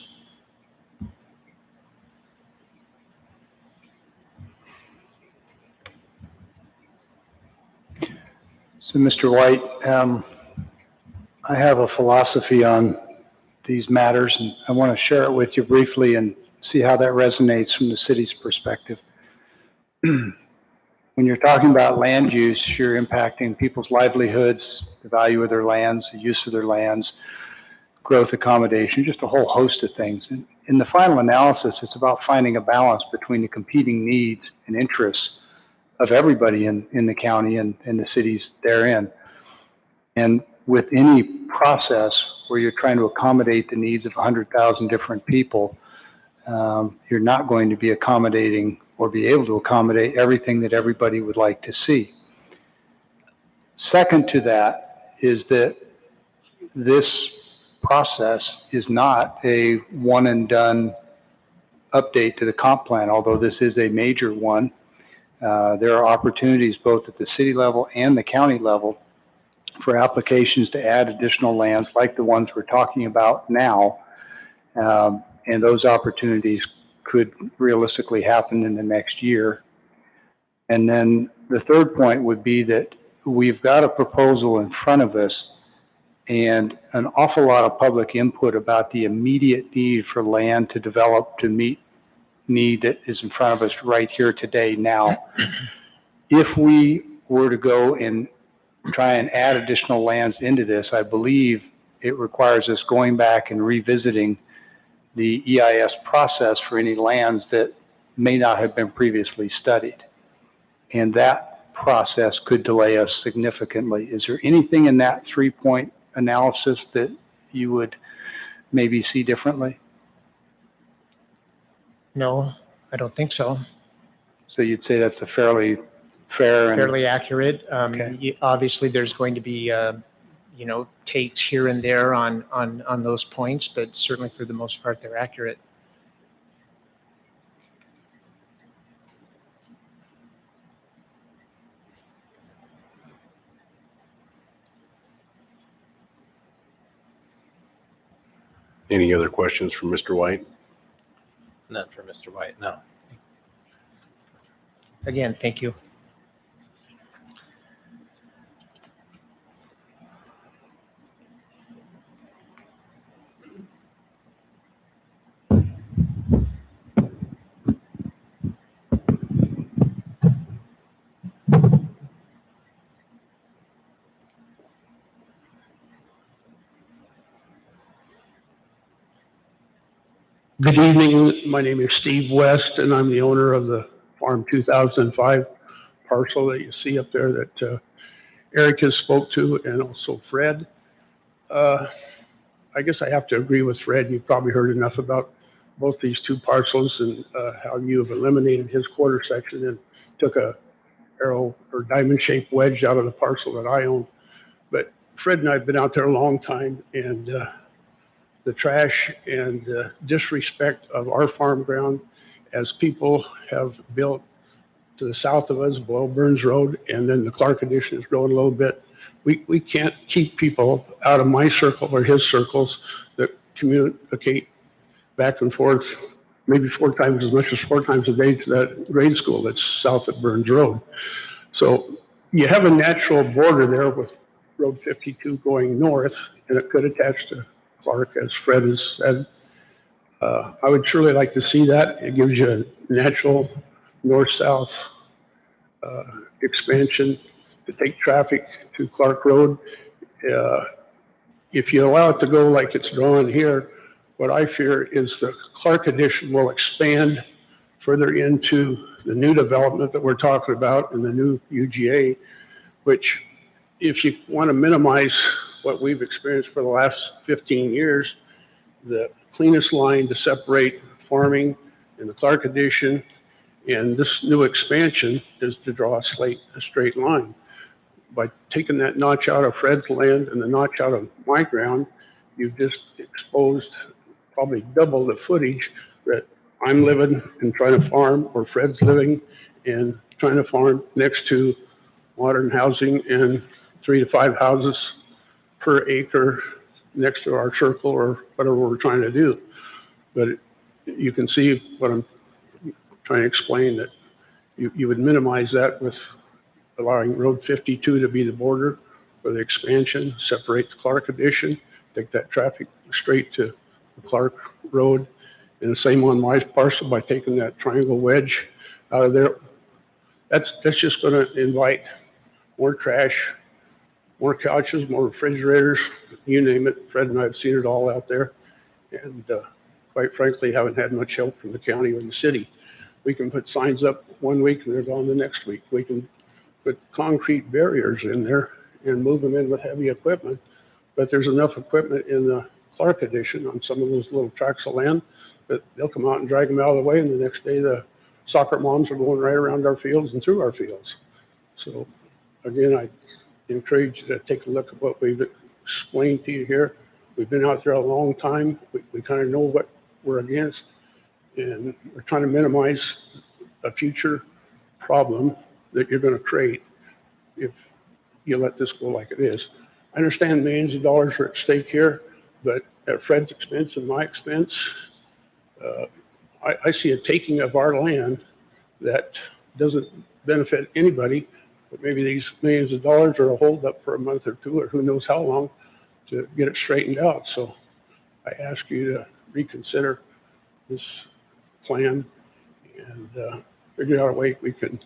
So, Mr. White, I have a philosophy on these matters, and I want to share it with you briefly and see how that resonates from the city's perspective. when you're talking about land use, you're impacting people's livelihoods, the value of their lands, the use of their lands, growth accommodation, just a whole host of things. And in the final analysis, it's about finding a balance between the competing needs and interests of everybody in the county and the cities therein. And with any process where you're trying to accommodate the needs of 100,000 different people, you're not going to be accommodating or be able to accommodate everything that everybody would like to see. Second to that is that this process is not a one and done update to the comp plan, although this is a major one. There are opportunities both at the city level and the county level for applications to add additional lands like the ones we're talking about now. And those opportunities could realistically happen in the next year. And then the third point would be that we've got a proposal in front of us and an awful lot of public input about the immediate need for land to develop to meet need that is in front of us right here today now. If we were to go and try and add additional lands into this, I believe it requires us going back and revisiting the EIS process for any lands that may not have been previously studied. And that process could delay us significantly. Is there anything in that 3-point analysis that you would maybe see differently? No, I don't think so. So you'd say that's a fairly fair and... Fairly accurate. Okay. Obviously, there's going to be, you know, takes here and there on those points, but certainly for the most part, they're accurate. Any other questions for Mr. White? None for Mr. White, no. Again, thank you. Good evening. My name is Steve West, and I'm the owner of the Farm 2005 parcel that you see up there that Eric has spoke to, and also Fred. I guess I have to agree with Fred. You've probably heard enough about both these two parcels and how you have eliminated his quarter section and took a arrow or diamond-shaped wedge out of the parcel that I own. But Fred and I have been out there a long time, and the trash and disrespect of our farm ground as people have built to the south of us below Burns Road, and then the Clark addition is growing a little bit. We can't keep people out of my circle or his circles that communicate back and forth maybe 4 times as much as 4 times a day to that grade school that's south of Burns Road. So you have a natural border there with Road 52 going north, and it could attach to Clark, as Fred has said. I would surely like to see that. It gives you a natural north-south expansion to take traffic to Clark Road. If you allow it to go like it's going here, what I fear is the Clark addition will expand further into the new development that we're talking about in the new UGA, which if you want to minimize what we've experienced for the last 15 years, the cleanest line to separate farming and the Clark addition and this new expansion is to draw a straight line. By taking that notch out of Fred's land and the notch out of my ground, you've just exposed probably double the footage that I'm living and trying to farm, or Fred's living and trying to farm next to modern housing and 3 to 5 houses per acre next to our circle or whatever we're trying to do. But you can see what I'm trying to explain, that you would minimize that with allowing Road 52 to be the border for the expansion, separate the Clark addition, take that traffic straight to the Clark Road, and the same on my parcel by taking that triangle wedge out of there. that's just gonna invite more trash, more couches, more refrigerators, you name it. Fred and I have seen it all out there. And, quite frankly, haven't had much help from the county or the city. We can put signs up one week and they're gone the next week. We can put concrete barriers in there and move them in with heavy equipment. But there's enough equipment in the Clark addition on some of those little tracts of land that they'll come out and drag them out of the way, and the next day the soccer moms are going right around our fields and through our fields. So again, I encourage you to take a look at what we've explained to you here. We've been out there a long time. We kind of know what we're against, and we're trying to minimize a future problem that you're going to create if you let this go like it is. I understand millions of dollars are at stake here, but at Fred's expense and my expense, I see a taking of our land that doesn't benefit anybody, but maybe these millions of dollars are a holdup for a month or two, or who knows how long, to get it straightened out. So I ask you to reconsider this plan and figure out a way we can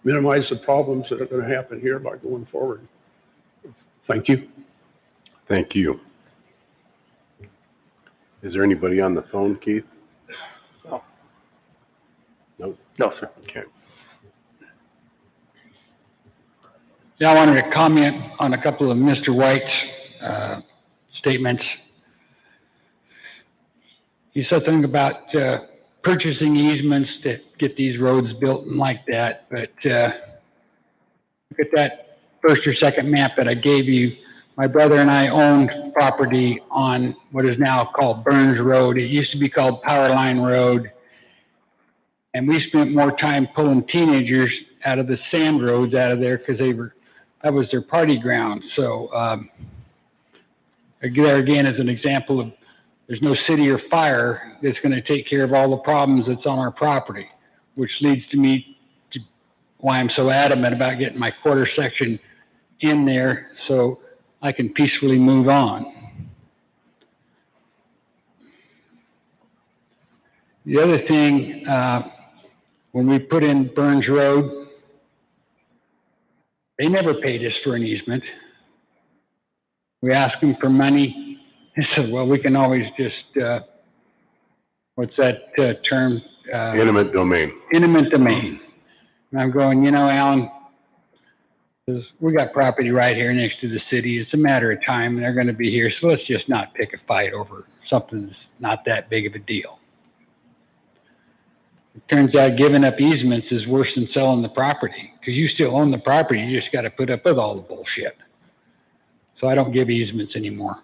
minimize the problems that are going to happen here by going forward. Thank you. Thank you. Is there anybody on the phone, Keith? No. No? No, sir. Okay. Yeah, I wanted to comment on a couple of Mr. White's statements. He said something about purchasing easements to get these roads built and like that, but look at that first or second map that I gave you. My brother and I owned property on what is now called Burns Road. It used to be called Powerline Road. And we spent more time pulling teenagers out of the sand roads out of there because that was their party ground. So there again is an example of there's no city or fire that's going to take care of all the problems that's on our property, which leads to me to why I'm so adamant about getting my quarter section in there so I can peacefully move on. The other thing, when we put in Burns Road, they never paid us for an easement. We asked them for money. They said, well, we can always just, what's that term? Eminent domain. Eminent domain. And I'm going, you know, Alan, we got property right here next to the city. It's a matter of time, and they're going to be here. So let's just not pick a fight over something that's not that big of a deal. It turns out giving up easements is worse than selling the property, because you still own the property. You just got to put up with all the bullshit. So I don't give easements anymore.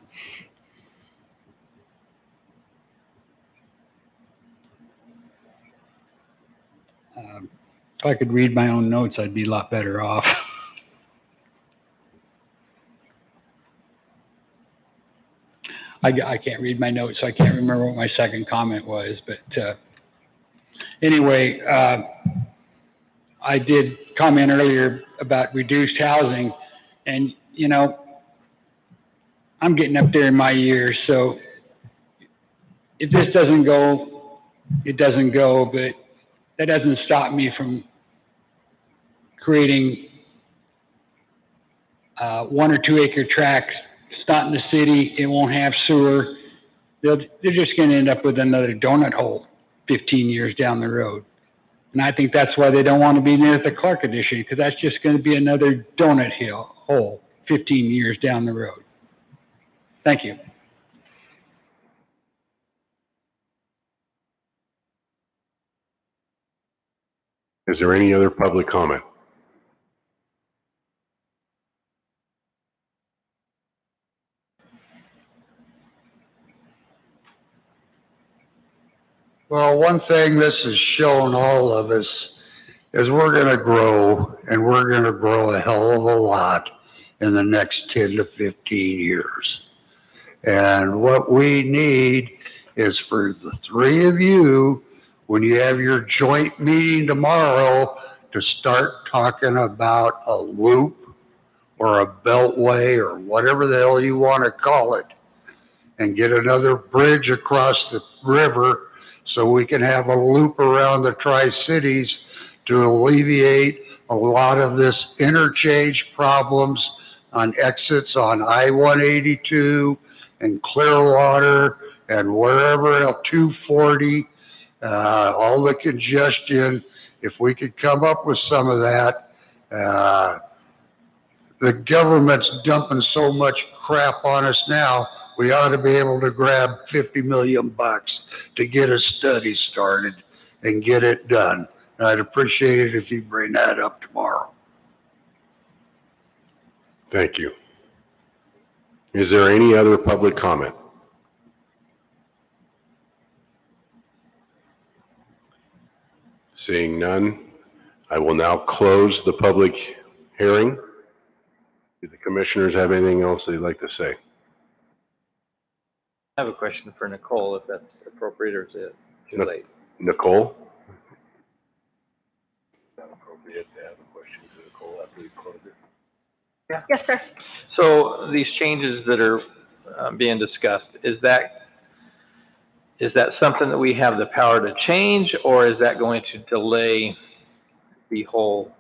If I could read my own notes, I'd be a lot better off. I can't read my notes, so I can't remember what my second comment was. But anyway, I did comment earlier about reduced housing. And, you know, I'm getting up there in my years. So if this doesn't go, it doesn't go. But that doesn't stop me from creating 1 or 2 acre tracts. It's not in the city. It won't have sewer. They're just going to end up with another donut hole 15 years down the road. And I think that's why they don't want to be near the Clark addition, because that's just going to be another donut hole 15 years down the road. Thank you. Is there any other public comment? Well, one thing this has shown all of us is we're going to grow, and we're going to grow a hell of a lot in the next 10 to 15 years. And what we need is for the three of you, when you have your joint meeting tomorrow, to start talking about a loop or a beltway or whatever the hell you want to call it, and get another bridge across the river so we can have a loop around the Tri-Cities to alleviate a lot of this interchange problems on exits on I-182 and Clearwater and wherever else, 240, all the congestion. If we could come up with some of that, the government's dumping so much crap on us now, we ought to be able to grab $50 million to get a study started and get it done. I'd appreciate it if you bring that up tomorrow. Thank you. Is there any other public comment? Seeing none, I will now close the public hearing. Do the commissioners have anything else they'd like to say? I have a question for Nicole, if that's appropriate, or is it too late? Nicole? Appropriate to have a question to Nicole after we close it. Yeah. Yes, sir. So these changes that are being discussed, is that something that we have the power to change, or is that going to delay the whole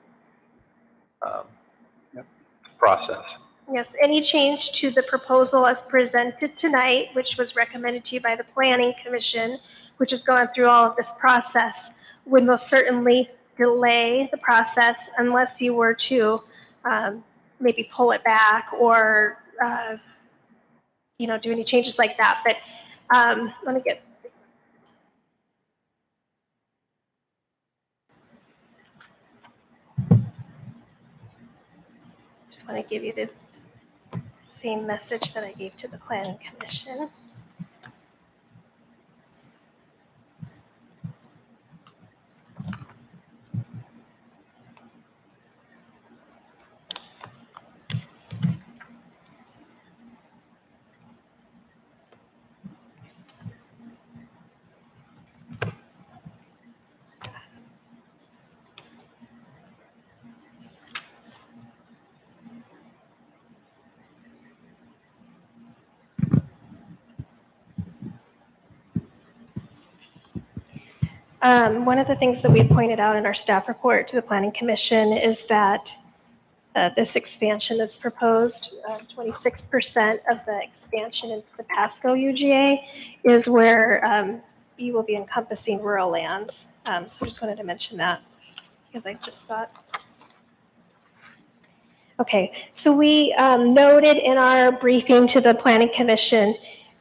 process? Yes, any change to the proposal as presented tonight, which was recommended to you by the Planning Commission, which has gone through all of this process, would most certainly delay the process unless you were to maybe pull it back or, do any changes like that. But let me get... Just want to give you this same message that I gave to the Planning Commission. One of the things that we pointed out in our staff report to the Planning Commission is that this expansion that's proposed, 26% of the expansion into the Pasco UGA is where you will be encompassing rural lands. So I just wanted to mention that because I just thought. Okay, so we noted in our briefing to the Planning Commission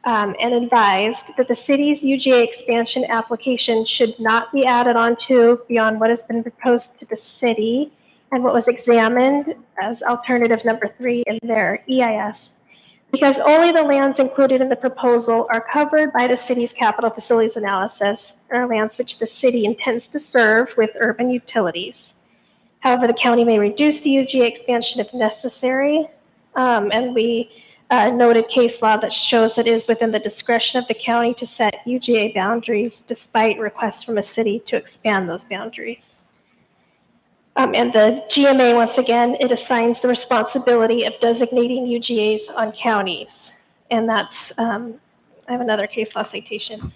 and advised that the city's UGA expansion application should not be added onto beyond what has been proposed to the city and what was examined as alternative number 3 in their EIS, because only the lands included in the proposal are covered by the city's capital facilities analysis, or lands which the city intends to serve with urban utilities. However, the county may reduce the UGA expansion if necessary, and we noted case law that shows that it is within the discretion of the county to set UGA boundaries despite requests from a city to expand those boundaries. And the GMA, once again, it assigns the responsibility of designating UGAs on counties. And that's, I have another case law citation.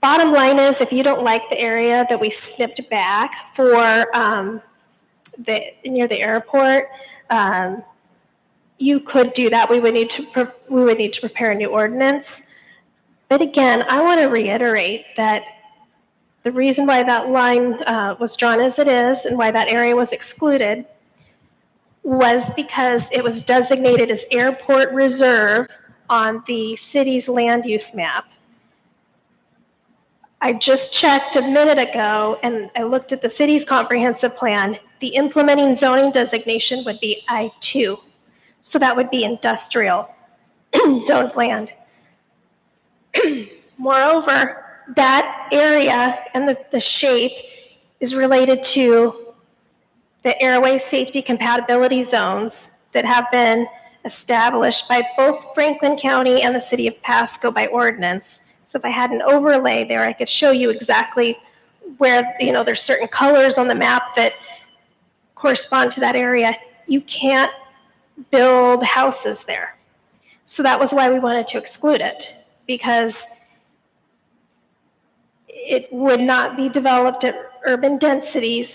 Bottom line is, if you don't like the area that we snipped back for near the airport, you could do that. We would need to prepare a new ordinance. But again, I want to reiterate that the reason why that line was drawn as it is and why that area was excluded was because it was designated as airport reserve on the city's land use map. I just checked a minute ago and I looked at the city's comprehensive plan. The implementing zoning designation would be I-2. So that would be industrial zoned land. Moreover, that area and the shape is related to the airway safety compatibility zones that have been established by both Franklin County and the city of Pasco by ordinance. So if I had an overlay there, I could show you exactly where, there's certain colors on the map that correspond to that area. You can't build houses there. So that was why we wanted to exclude it, because it would not be developed at urban densities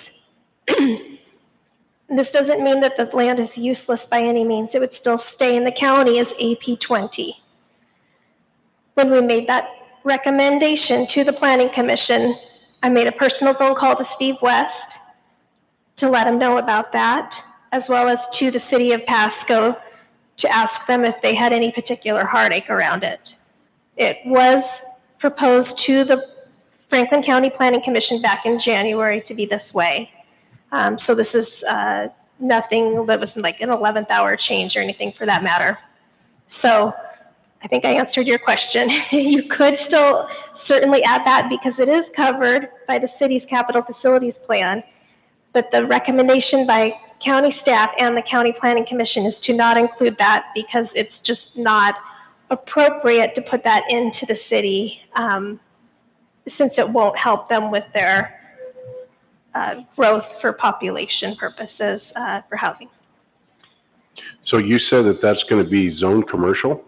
This doesn't mean that the land is useless by any means. It would still stay in the county as AP 20. When we made that recommendation to the Planning Commission, I made a personal phone call to Steve West to let him know about that, as well as to the city of Pasco to ask them if they had any particular heartache around it. It was proposed to the Franklin County Planning Commission back in January to be this way. So this is nothing that was like an 11th hour change or anything for that matter. So I think I answered your question. You could still certainly add that because it is covered by the city's capital facilities plan, but the recommendation by county staff and the county planning commission is to not include that because it's just not appropriate to put that into the city since it won't help them with their growth for population purposes for housing. So you said that that's going to be zone commercial?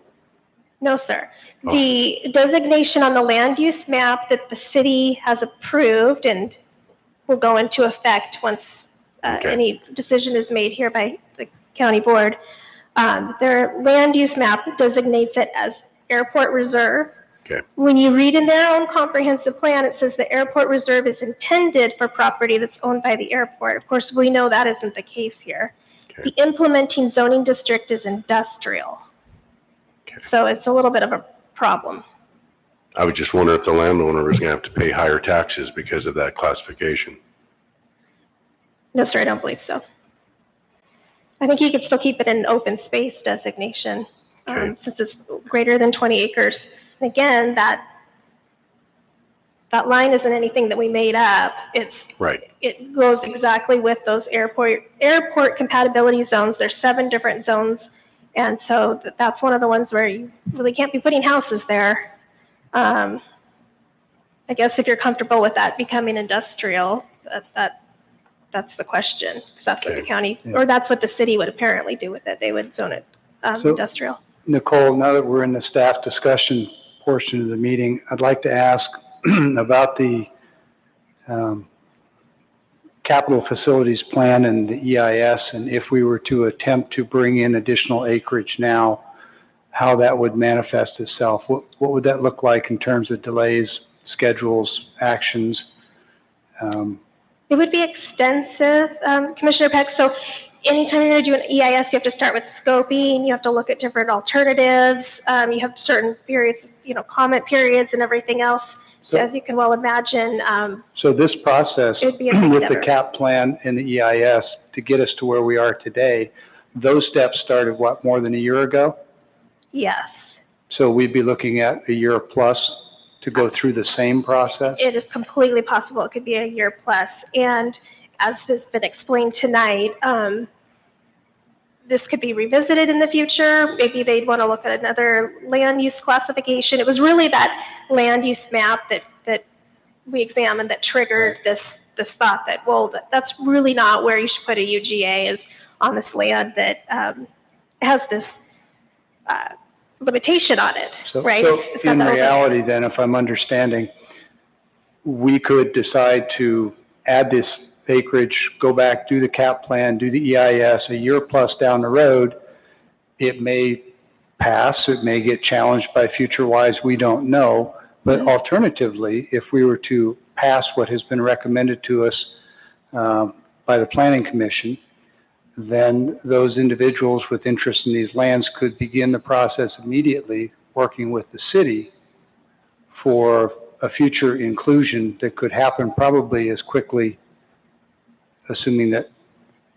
No, sir. Oh. The designation on the land use map that the city has approved and will go into effect once any decision is made here by the county board. Their land use map designates it as airport reserve. Okay. When you read in their own comprehensive plan, it says the airport reserve is intended for property that's owned by the airport. Of course, we know that isn't the case here. Okay. The implementing zoning district is industrial. Okay. So it's a little bit of a problem. I was just wondering if the landowner was going to have to pay higher taxes because of that classification. No, sir, I don't believe so. I think you could still keep it in open space designation since it's greater than 20 acres. And again, that line isn't anything that we made up. It's right. It goes exactly with those airport compatibility zones. There's 7 different zones, and so that's one of the ones where you really can't be putting houses there. I guess if you're comfortable with that becoming industrial, that's the question. That's what the county, or that's what the city would apparently do with it. They would zone it industrial. Nicole, now that we're in the staff discussion portion of the meeting, I'd like to ask about the capital facilities plan and the EIS, and if we were to attempt to bring in additional acreage now, how that would manifest itself. What would that look like in terms of delays, schedules, actions? It would be extensive, Commissioner Peck. So anytime you're going to do an EIS, you have to start with scoping. You have to look at different alternatives. You have certain periods, comment periods and everything else. So, as you can well imagine. So this process with the cap plan and the EIS to get us to where we are today, those steps started, what, more than a year ago? Yes. So we'd be looking at a year plus to go through the same process? It is completely possible. It could be a year plus. And as has been explained tonight, this could be revisited in the future. Maybe they'd want to look at another land use classification. It was really that land use map that we examined that triggered this thought that, well, that's really not where you should put a UGA, is on this land that has this limitation on it, right? So in reality then, if I'm understanding, we could decide to add this acreage, go back, do the cap plan, do the EIS, a year plus down the road. It may pass, it may get challenged by FutureWise, we don't know. But alternatively, if we were to pass what has been recommended to us by the Planning Commission, then those individuals with interest in these lands could begin the process immediately, working with the city for a future inclusion that could happen probably as quickly, assuming that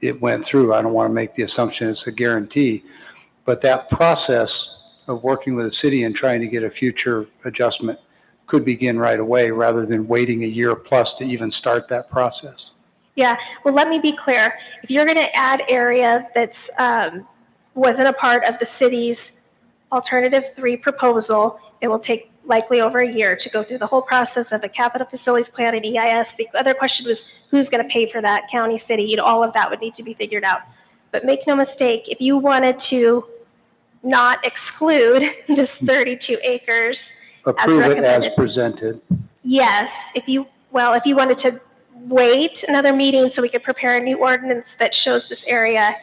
it went through. I don't want to make the assumption it's a guarantee, but that process of working with the city and trying to get a future adjustment could begin right away rather than waiting a year plus to even start that process. Yeah, well, let me be clear. If you're going to add area that's wasn't a part of the city's alternative 3 proposal, it will take likely over a year to go through the whole process of the capital facilities plan and EIS. The other question was who's going to pay for that, county, city, all of that would need to be figured out. But make no mistake, if you wanted to not exclude this 32 acres, approve it as presented. Yes, if you wanted to wait another meeting so we could prepare a new ordinance that shows this area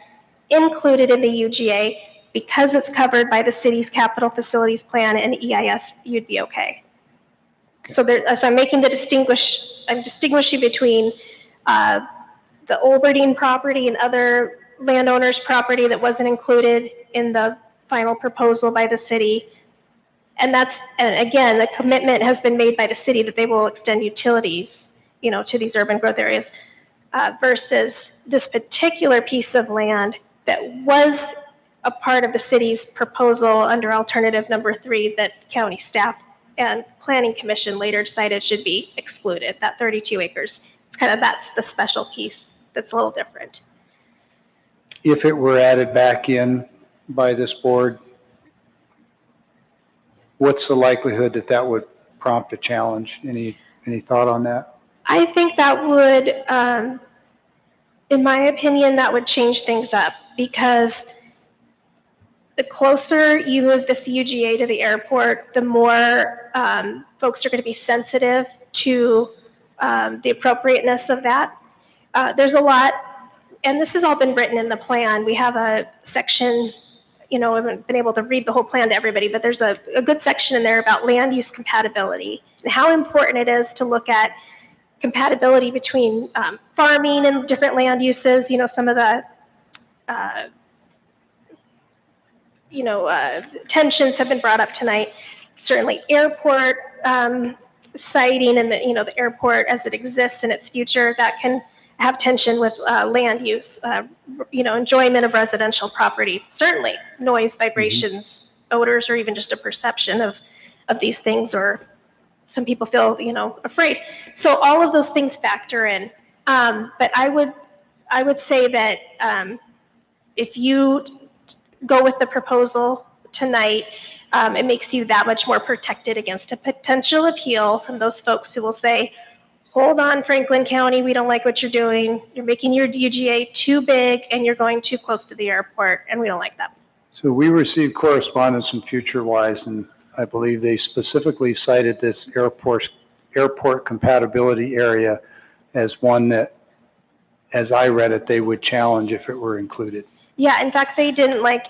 included in the UGA. Because it's covered by the city's capital facilities plan and EIS, you'd be okay. So I'm making I'm distinguishing between the Olberding property and other landowners' property that wasn't included in the final proposal by the city. And again, the commitment has been made by the city that they will extend utilities, to these urban growth areas, versus this particular piece of land that was a part of the city's proposal under alternative number 3 that county staff and planning commission later decided should be excluded, that 32 acres. That's the special piece that's a little different. If it were added back in by this board, what's the likelihood that would prompt a challenge? Any thought on that? I think that would, in my opinion, that would change things up, because the closer you move this UGA to the airport, the more folks are going to be sensitive to the appropriateness of that. There's a lot, and this has all been written in the plan. We have a section, I haven't been able to read the whole plan to everybody, but there's a good section in there about land use compatibility and how important it is to look at compatibility between farming and different land uses. Some of the tensions have been brought up tonight. Certainly airport siting and the airport as it exists in its future, that can have tension with land use, enjoyment of residential property. Certainly noise, vibrations, odors, or even just a perception of these things, or some people feel, afraid. So all of those things factor in. But I would say that if you go with the proposal tonight, it makes you that much more protected against a potential appeal from those folks who will say, hold on, Franklin County, we don't like what you're doing. You're making your UGA too big and you're going too close to the airport, and we don't like that. So we received correspondence from FutureWise, and I believe they specifically cited this airport compatibility area as one that, as I read it, they would challenge if it were included. Yeah, in fact, they didn't like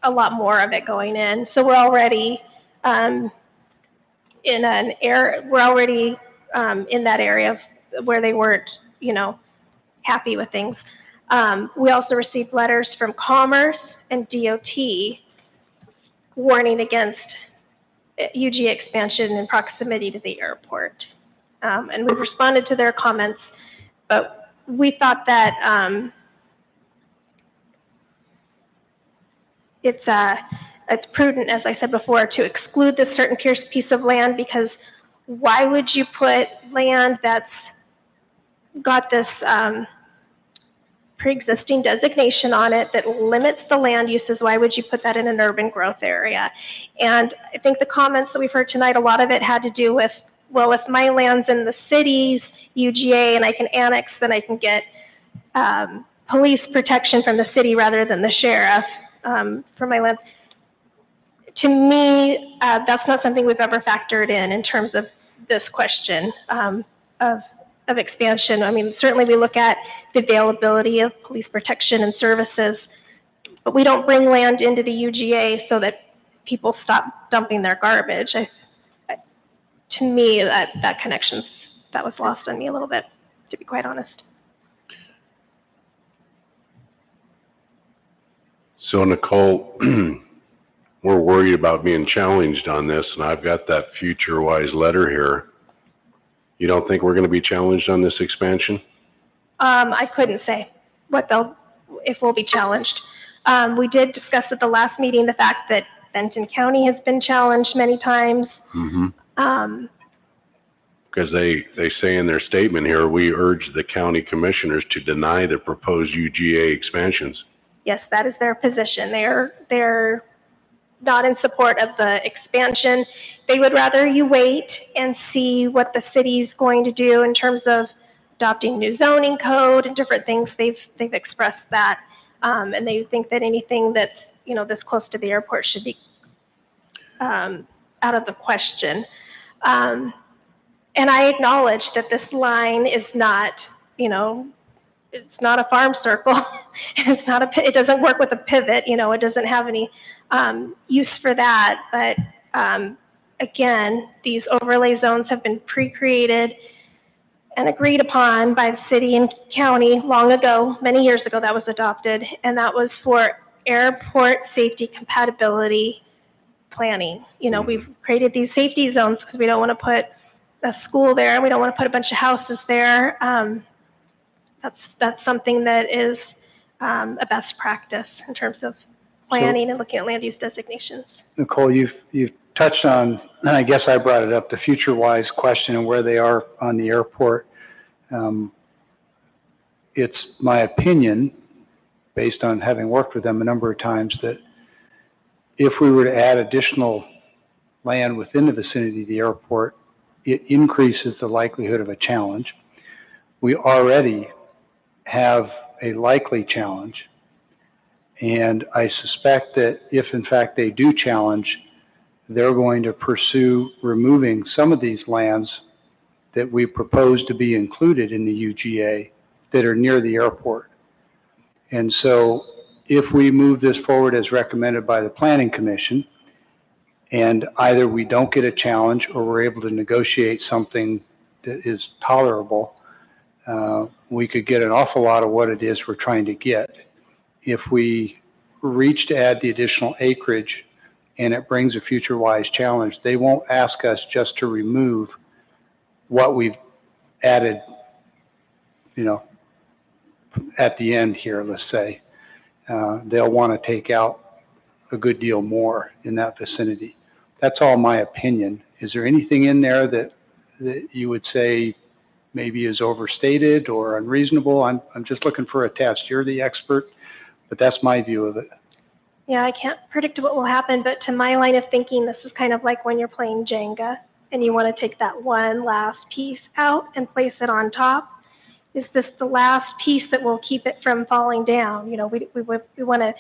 a lot more of it going in. So we're already in that area where they weren't, happy with things. We also received letters from Commerce and DOT warning against UGA expansion in proximity to the airport. And we responded to their comments, but we thought that it's prudent, as I said before, to exclude this certain piece of land, because why would you put land that's got this pre-existing designation on it that limits the land uses? Why would you put that in an urban growth area? And I think the comments that we've heard tonight, a lot of it had to do with, well, if my land's in the city's UGA and I can annex, then I can get police protection from the city rather than the sheriff for my land. To me, that's not something we've ever factored in terms of this question of expansion. I mean, certainly we look at the availability of police protection and services, but we don't bring land into the UGA so that people stop dumping their garbage. To me, that connection, that was lost on me a little bit, to be quite honest. So Nicole, we're worried about being challenged on this, and I've got that FutureWise letter here. You don't think we're going to be challenged on this expansion? I couldn't say if we'll be challenged. We did discuss at the last meeting the fact that Benton County has been challenged many times. Because they say in their statement here, we urge the county commissioners to deny the proposed UGA expansions. Yes, that is their position. They're not in support of the expansion. They would rather you wait and see what the city's going to do in terms of adopting new zoning code and different things. They've expressed that, and they think that anything that's this close to the airport should be out of the question. And I acknowledge that this line is not, it's not a farm circle. It's not it doesn't work with a pivot, it doesn't have any use for that. But again, these overlay zones have been pre-created and agreed upon by the city and county long ago, many years ago that was adopted, and that was for airport safety compatibility planning. We've created these safety zones because we don't want to put a school there, and we don't want to put a bunch of houses there. That's something that is a best practice in terms of planning and looking at land use designations. Nicole, you've touched on, and I guess I brought it up, the future-wise question and where they are on the airport. It's my opinion, based on having worked with them a number of times, that if we were to add additional land within the vicinity of the airport, it increases the likelihood of a challenge. We already have a likely challenge, and I suspect that if in fact they do challenge, they're going to pursue removing some of these lands that we propose to be included in the UGA that are near the airport. And so if we move this forward as recommended by the Planning Commission, and either we don't get a challenge or we're able to negotiate something that is tolerable, we could get an awful lot of what it is we're trying to get. If we reach to add the additional acreage and it brings a future-wise challenge, they won't ask us just to remove what we've added, at the end here, let's say. They'll want to take out a good deal more in that vicinity. That's all my opinion. Is there anything in there that you would say maybe is overstated or unreasonable? I'm just looking for a test. You're the expert, but that's my view of it. Yeah, I can't predict what will happen, but to my line of thinking, this is kind of like when you're playing Jenga and you want to take that one last piece out and place it on top. Is this the last piece that will keep it from falling down? We want to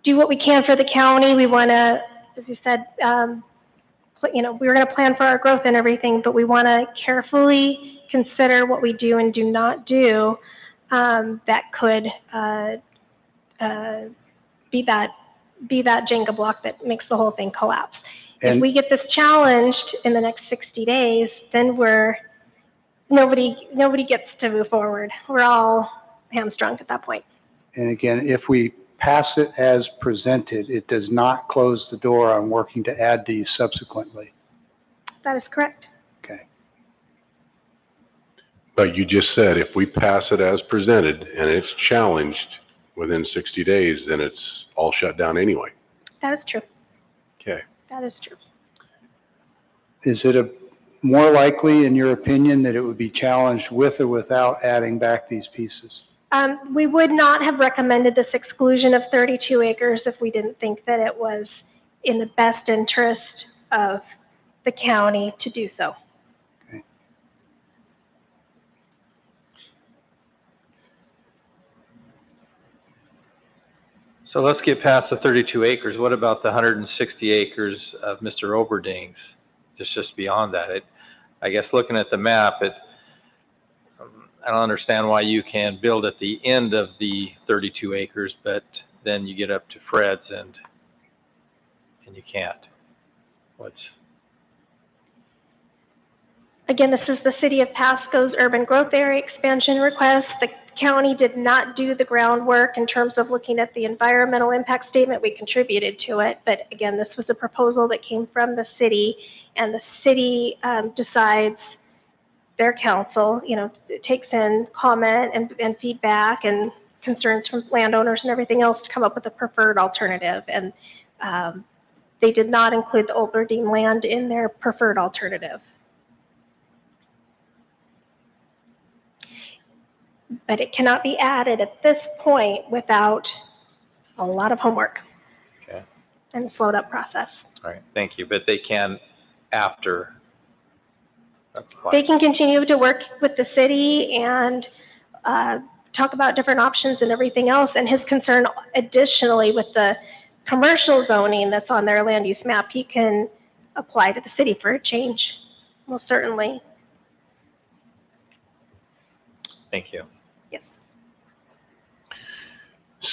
do what we can for the county. We want to, as you said, we're going to plan for our growth and everything, but we want to carefully consider what we do and do not do that could be that Jenga block that makes the whole thing collapse. And if we get this challenged in the next 60 days, then nobody gets to move forward. We're all hamstrung at that point. And again, if we pass it as presented, it does not close the door on working to add these subsequently. That is correct. Okay. But you just said if we pass it as presented and it's challenged within 60 days, then it's all shut down anyway. That is true. Okay. That is true. Is it more likely, in your opinion, that it would be challenged with or without adding back these pieces? We would not have recommended this exclusion of 32 acres if we didn't think that it was in the best interest of the county to do so. Okay. So let's get past the 32 acres. What about the 160 acres of Mr. Oberding's? Just beyond that. I guess looking at the map, I don't understand why you can build at the end of the 32 acres, but then you get up to Fred's and you can't. Again, this is the City of Pasco's urban growth area expansion request. The county did not do the groundwork in terms of looking at the environmental impact statement. We contributed to it, but again, this was a proposal that came from the city, and the city decides, their council, takes in comment and feedback and concerns from landowners and everything else to come up with a preferred alternative. And they did not include the Oberding land in their preferred alternative. But it cannot be added at this point without a lot of homework. Okay. And a slowed up process. All right, thank you. But they can after. They can continue to work with the city and talk about different options and everything else. And his concern additionally with the commercial zoning that's on their land use map, he can apply to the city for a change, most certainly. Thank you. Yes.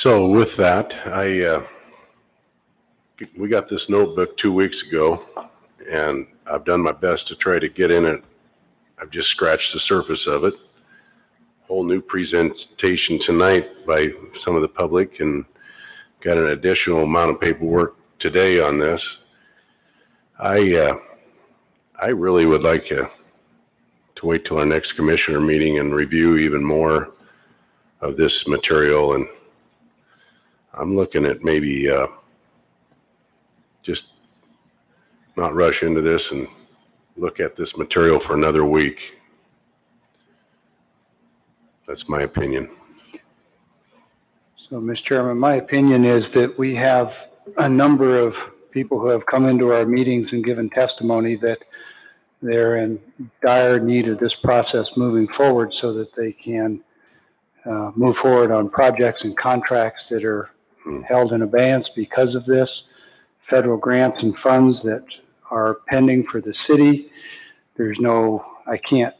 So with that, we got this notebook 2 weeks ago, and I've done my best to try to get in it. I've just scratched the surface of it. Whole new presentation tonight by some of the public, and got an additional amount of paperwork today on this. I really would like to wait till our next commissioner meeting and review even more of this material, and I'm looking at maybe just not rush into this and look at this material for another week. That's my opinion. So, Mr. Chairman, my opinion is that we have a number of people who have come into our meetings and given testimony that they're in dire need of this process moving forward so that they can move forward on projects and contracts that are held in abeyance because of this, federal grants and funds that are pending for the city. I can't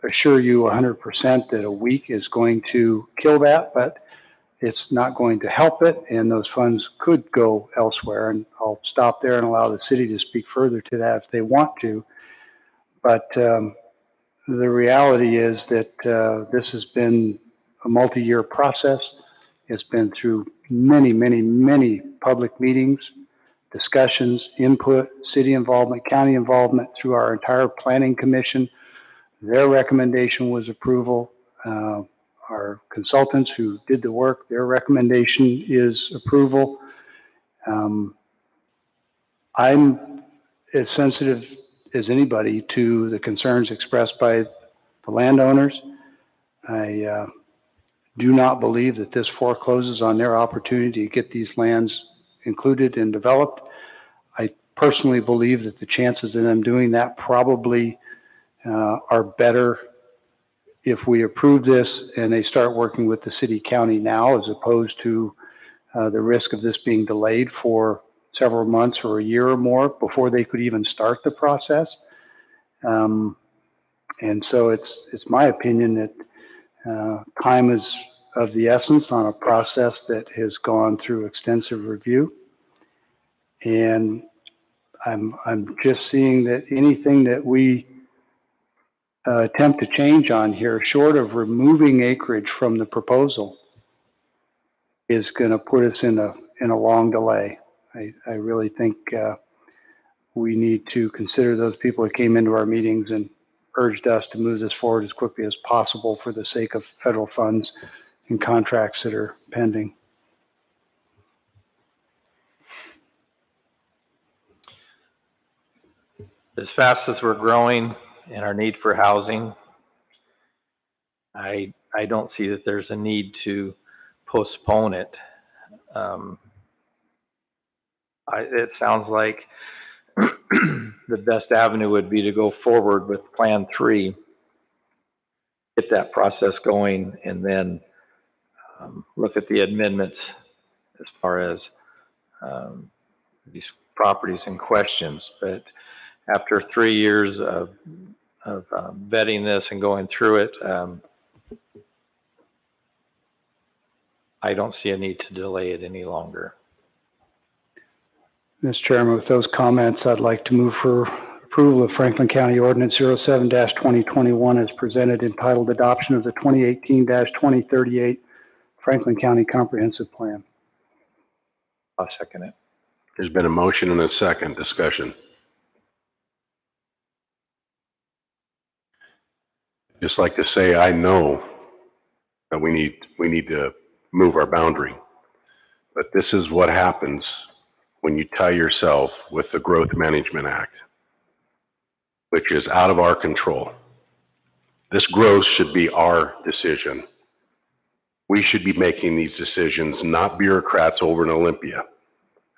assure you 100% that a week is going to kill that, but it's not going to help it, and those funds could go elsewhere. And I'll stop there and allow the city to speak further to that if they want to. But the reality is that this has been a multi-year process. It's been through many, many, many public meetings, discussions, input, city involvement, county involvement through our entire planning commission. Their recommendation was approval. Our consultants who did the work, their recommendation is approval. I'm as sensitive as anybody to the concerns expressed by the landowners. I do not believe that this forecloses on their opportunity to get these lands included and developed. I personally believe that the chances of them doing that probably are better if we approve this and they start working with the city county now, as opposed to the risk of this being delayed for several months or a year or more before they could even start the process. And so it's my opinion that time is of the essence on a process that has gone through extensive review. And I'm just seeing that anything that we attempt to change on here, short of removing acreage from the proposal, is going to put us in a long delay. I really think we need to consider those people that came into our meetings and urged us to move this forward as quickly as possible for the sake of federal funds and contracts that are pending. As fast as we're growing and our need for housing, I don't see that there's a need to postpone it. It sounds like the best avenue would be to go forward with Plan 3, get that process going, and then look at the amendments as far as these properties in questions. But after 3 years of vetting this and going through it, I don't see a need to delay it any longer. Mr. Chairman, with those comments, I'd like to move for approval of Franklin County Ordinance 07-2021 as presented, entitled Adoption of the 2018-2038 Franklin County Comprehensive Plan. I'll second it. There's been a motion and a second. Discussion. Just like to say, I know that we need to move our boundary, but this is what happens when you tie yourself with the Growth Management Act, which is out of our control. This growth should be our decision. We should be making these decisions, not bureaucrats over in Olympia,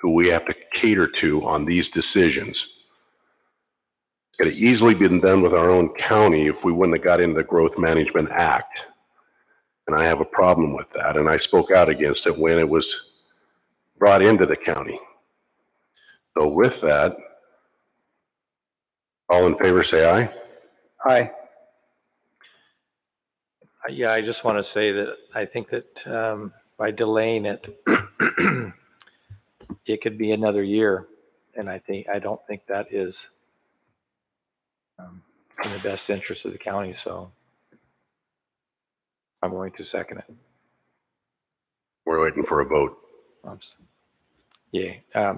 who we have to cater to on these decisions. It could have easily been done with our own county if we wouldn't have got into the Growth Management Act. And I have a problem with that, and I spoke out against it when it was brought into the county. So with that, all in favor say aye. Aye. Yeah, I just want to say that I think that by delaying it, it could be another year, and I don't think that is in the best interest of the county. So I'm going to second it. We're waiting for a vote. I'm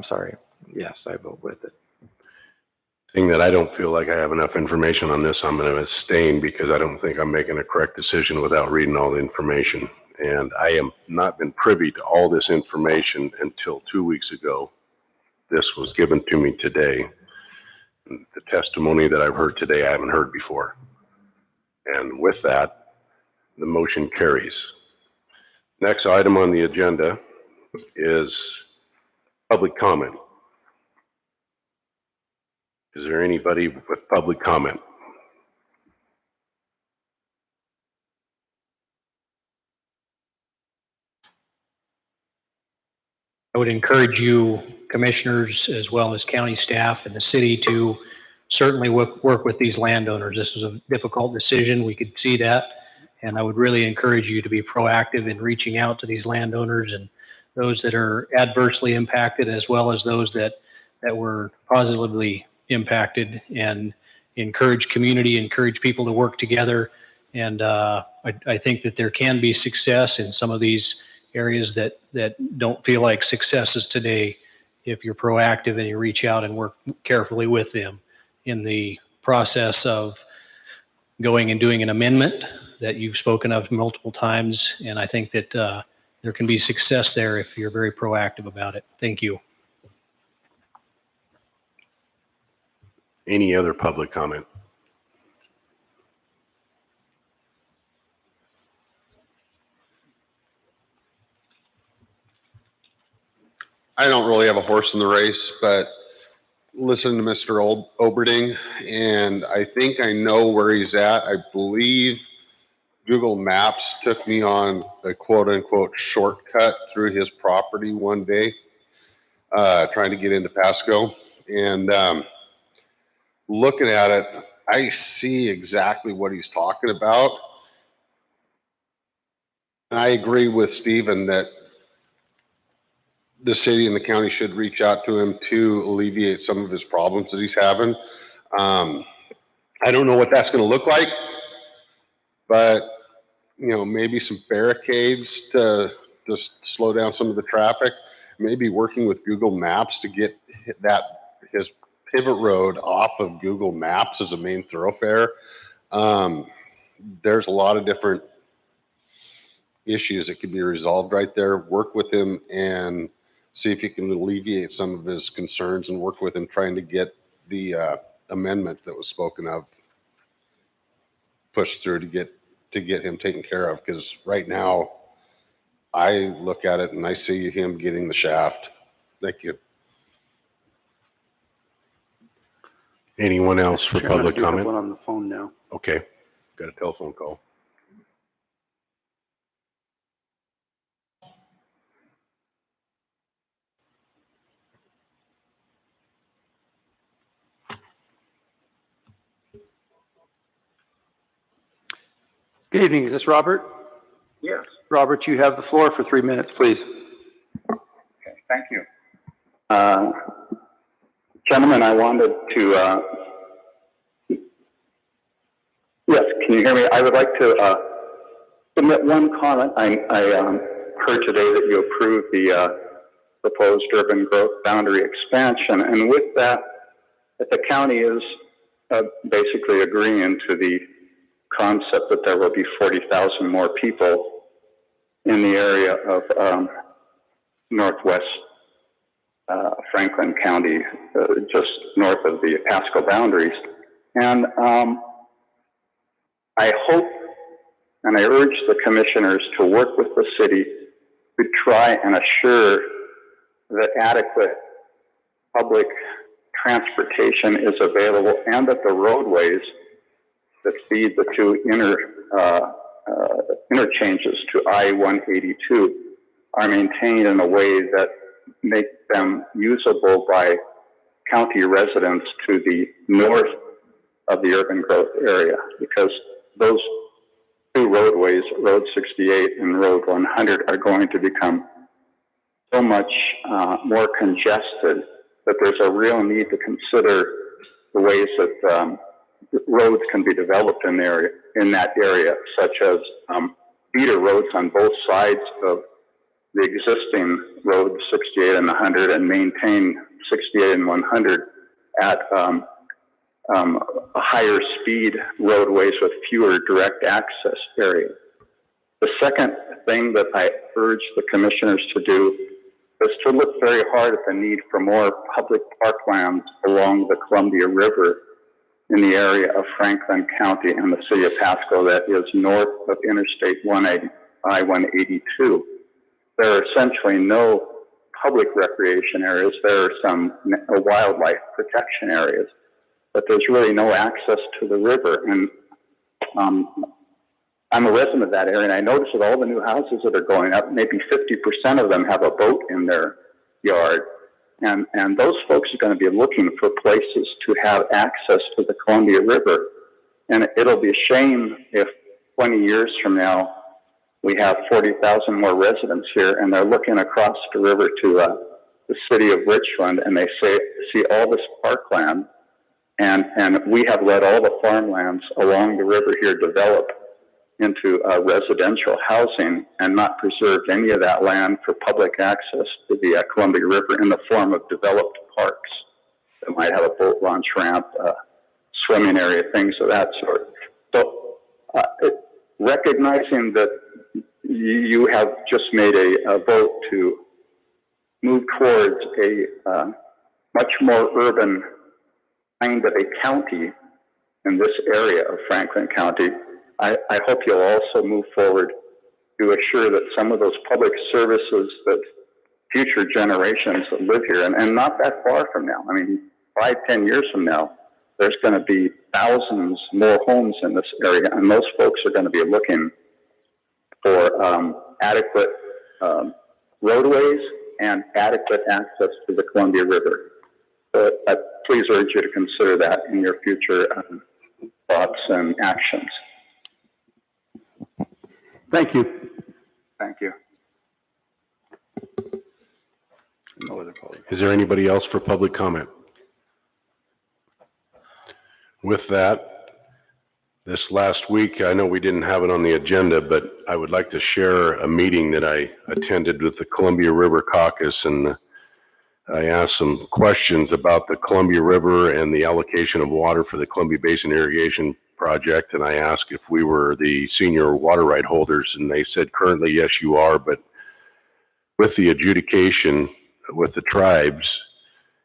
sorry. Yes, I vote with it. Seeing that I don't feel like I have enough information on this, I'm going to abstain because I don't think I'm making a correct decision without reading all the information. And I am not been privy to all this information until 2 weeks ago. This was given to me today. The testimony that I've heard today, I haven't heard before. And with that, the motion carries. Next item on the agenda is public comment. Is there anybody with public comment? I would encourage you, commissioners, as well as county staff and the city, to certainly work with these landowners. This was a difficult decision. We could see that. And I would really encourage you to be proactive in reaching out to these landowners and those that are adversely impacted, as well as those that were positively impacted, and encourage community, encourage people to work together. And I think that there can be success in some of these areas that don't feel like successes today if you're proactive and you reach out and work carefully with them in the process of going and doing an amendment that you've spoken of multiple times. And I think that there can be success there if you're very proactive about it. Thank you. Any other public comment? I don't really have a horse in the race, but listen to Mr. Oberding, and I think I know where he's at. I believe Google Maps took me on a quote-unquote shortcut through his property one day, trying to get into Pasco. And looking at it, I see exactly what he's talking about. And I agree with Stephen that the city and the county should reach out to him to alleviate some of his problems that he's having. I don't know what that's going to look like, but you know, maybe some barricades to just slow down some of the traffic. Maybe working with Google Maps to get his pivot road off of Google Maps as a main thoroughfare. There's a lot of different issues that could be resolved right there. Work with him and see if he can alleviate some of his concerns, and work with him trying to get the amendment that was spoken of pushed through to get him taken care of. Because right now, I look at it and I see him getting the shaft. Thank you. Anyone else for public I do have comment? one on the phone now. Okay, got a telephone call. Good evening, is this Robert? Yes. Robert, you have the floor for 3 minutes, please. Okay, thank you. Gentlemen, I wanted to, yes, can you hear me? I would like to submit one comment. I heard today that you approved the proposed urban growth boundary expansion, and with that the county is basically agreeing to the concept that there will be 40,000 more people in the area of northwest Franklin County, just north of the Pasco boundaries. And I hope and I urge the commissioners to work with the city to try and assure that adequate public transportation is available, and that the roadways that feed the two interchanges to I-182 are maintained in a way that make them usable by county residents to the north of the urban growth area, because those two roadways, Road 68 and Road 100, are going to become so much more congested that there's a real need to consider the ways that roads can be developed in that area, such as feeder roads on both sides of the existing Road 68 and 100, and maintain 68 and 100 at higher speed roadways with fewer direct access areas. The second thing that I urge the commissioners to do is to look very hard at the need for more public parklands along the Columbia River in the area of Franklin County and the city of Pasco that is north of Interstate I-182. There are essentially no public recreation areas. There are some wildlife protection areas, but there's really no access to the river. And I'm a resident of that area, and I notice that all the new houses that are going up, maybe 50% of them have a boat in their yard. And those folks are going to be looking for places to have access to the Columbia River. And it'll be a shame if 20 years from now, we have 40,000 more residents here, and they're looking across the river to the city of Richland, and they see all this parkland, and we have let all the farmlands along the river here develop into residential housing and not preserved any of that land for public access to the Columbia River in the form of developed parks that might have a boat launch ramp, swimming area, things of that sort. So recognizing that you have just made a vote to move towards a much more urban kind of a county in this area of Franklin County, I hope you'll also move forward to assure that some of those public services that future generations that live here, and not that far from now, I mean, 5-10 years from now, there's going to be thousands more homes in this area, and those folks are going to be looking for adequate roadways and adequate access to the Columbia River. So please urge you to consider that in your future thoughts and actions. Thank you. Thank you. No other public. Is there anybody else for public comment? With that, this last week, I know we didn't have it on the agenda, but I would like to share a meeting that I attended with the Columbia River Caucus, and I asked some questions about the Columbia River and the allocation of water for the Columbia Basin Irrigation Project, and I asked if we were the senior water right holders, and they said currently, yes, you are, but with the adjudication with the tribes,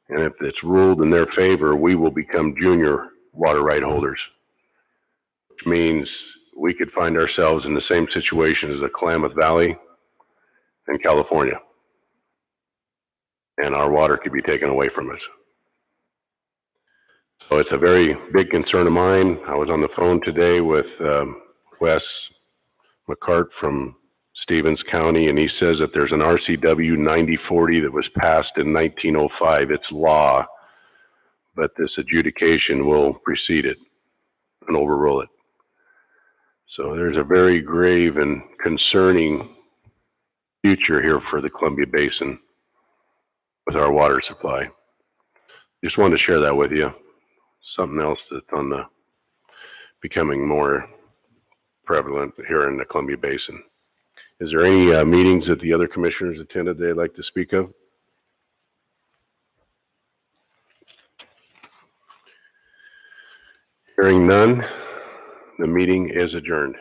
and if it's ruled in their favor, we will become junior water right holders, which means we could find ourselves in the same situation as the Klamath Valley in California, and our water could be taken away from us. So it's a very big concern of mine. I was on the phone today with Wes McCart from Stevens County, and he says that there's an RCW 9040 that was passed in 1905. It's law, but this adjudication will precede it and overrule it. So there's a very grave and concerning future here for the Columbia Basin with our water supply. Just wanted to share that with you. Something else that's on the becoming more prevalent here in the Columbia Basin. Is there any meetings that the other commissioners attended they'd like to speak of? Hearing none, the meeting is adjourned.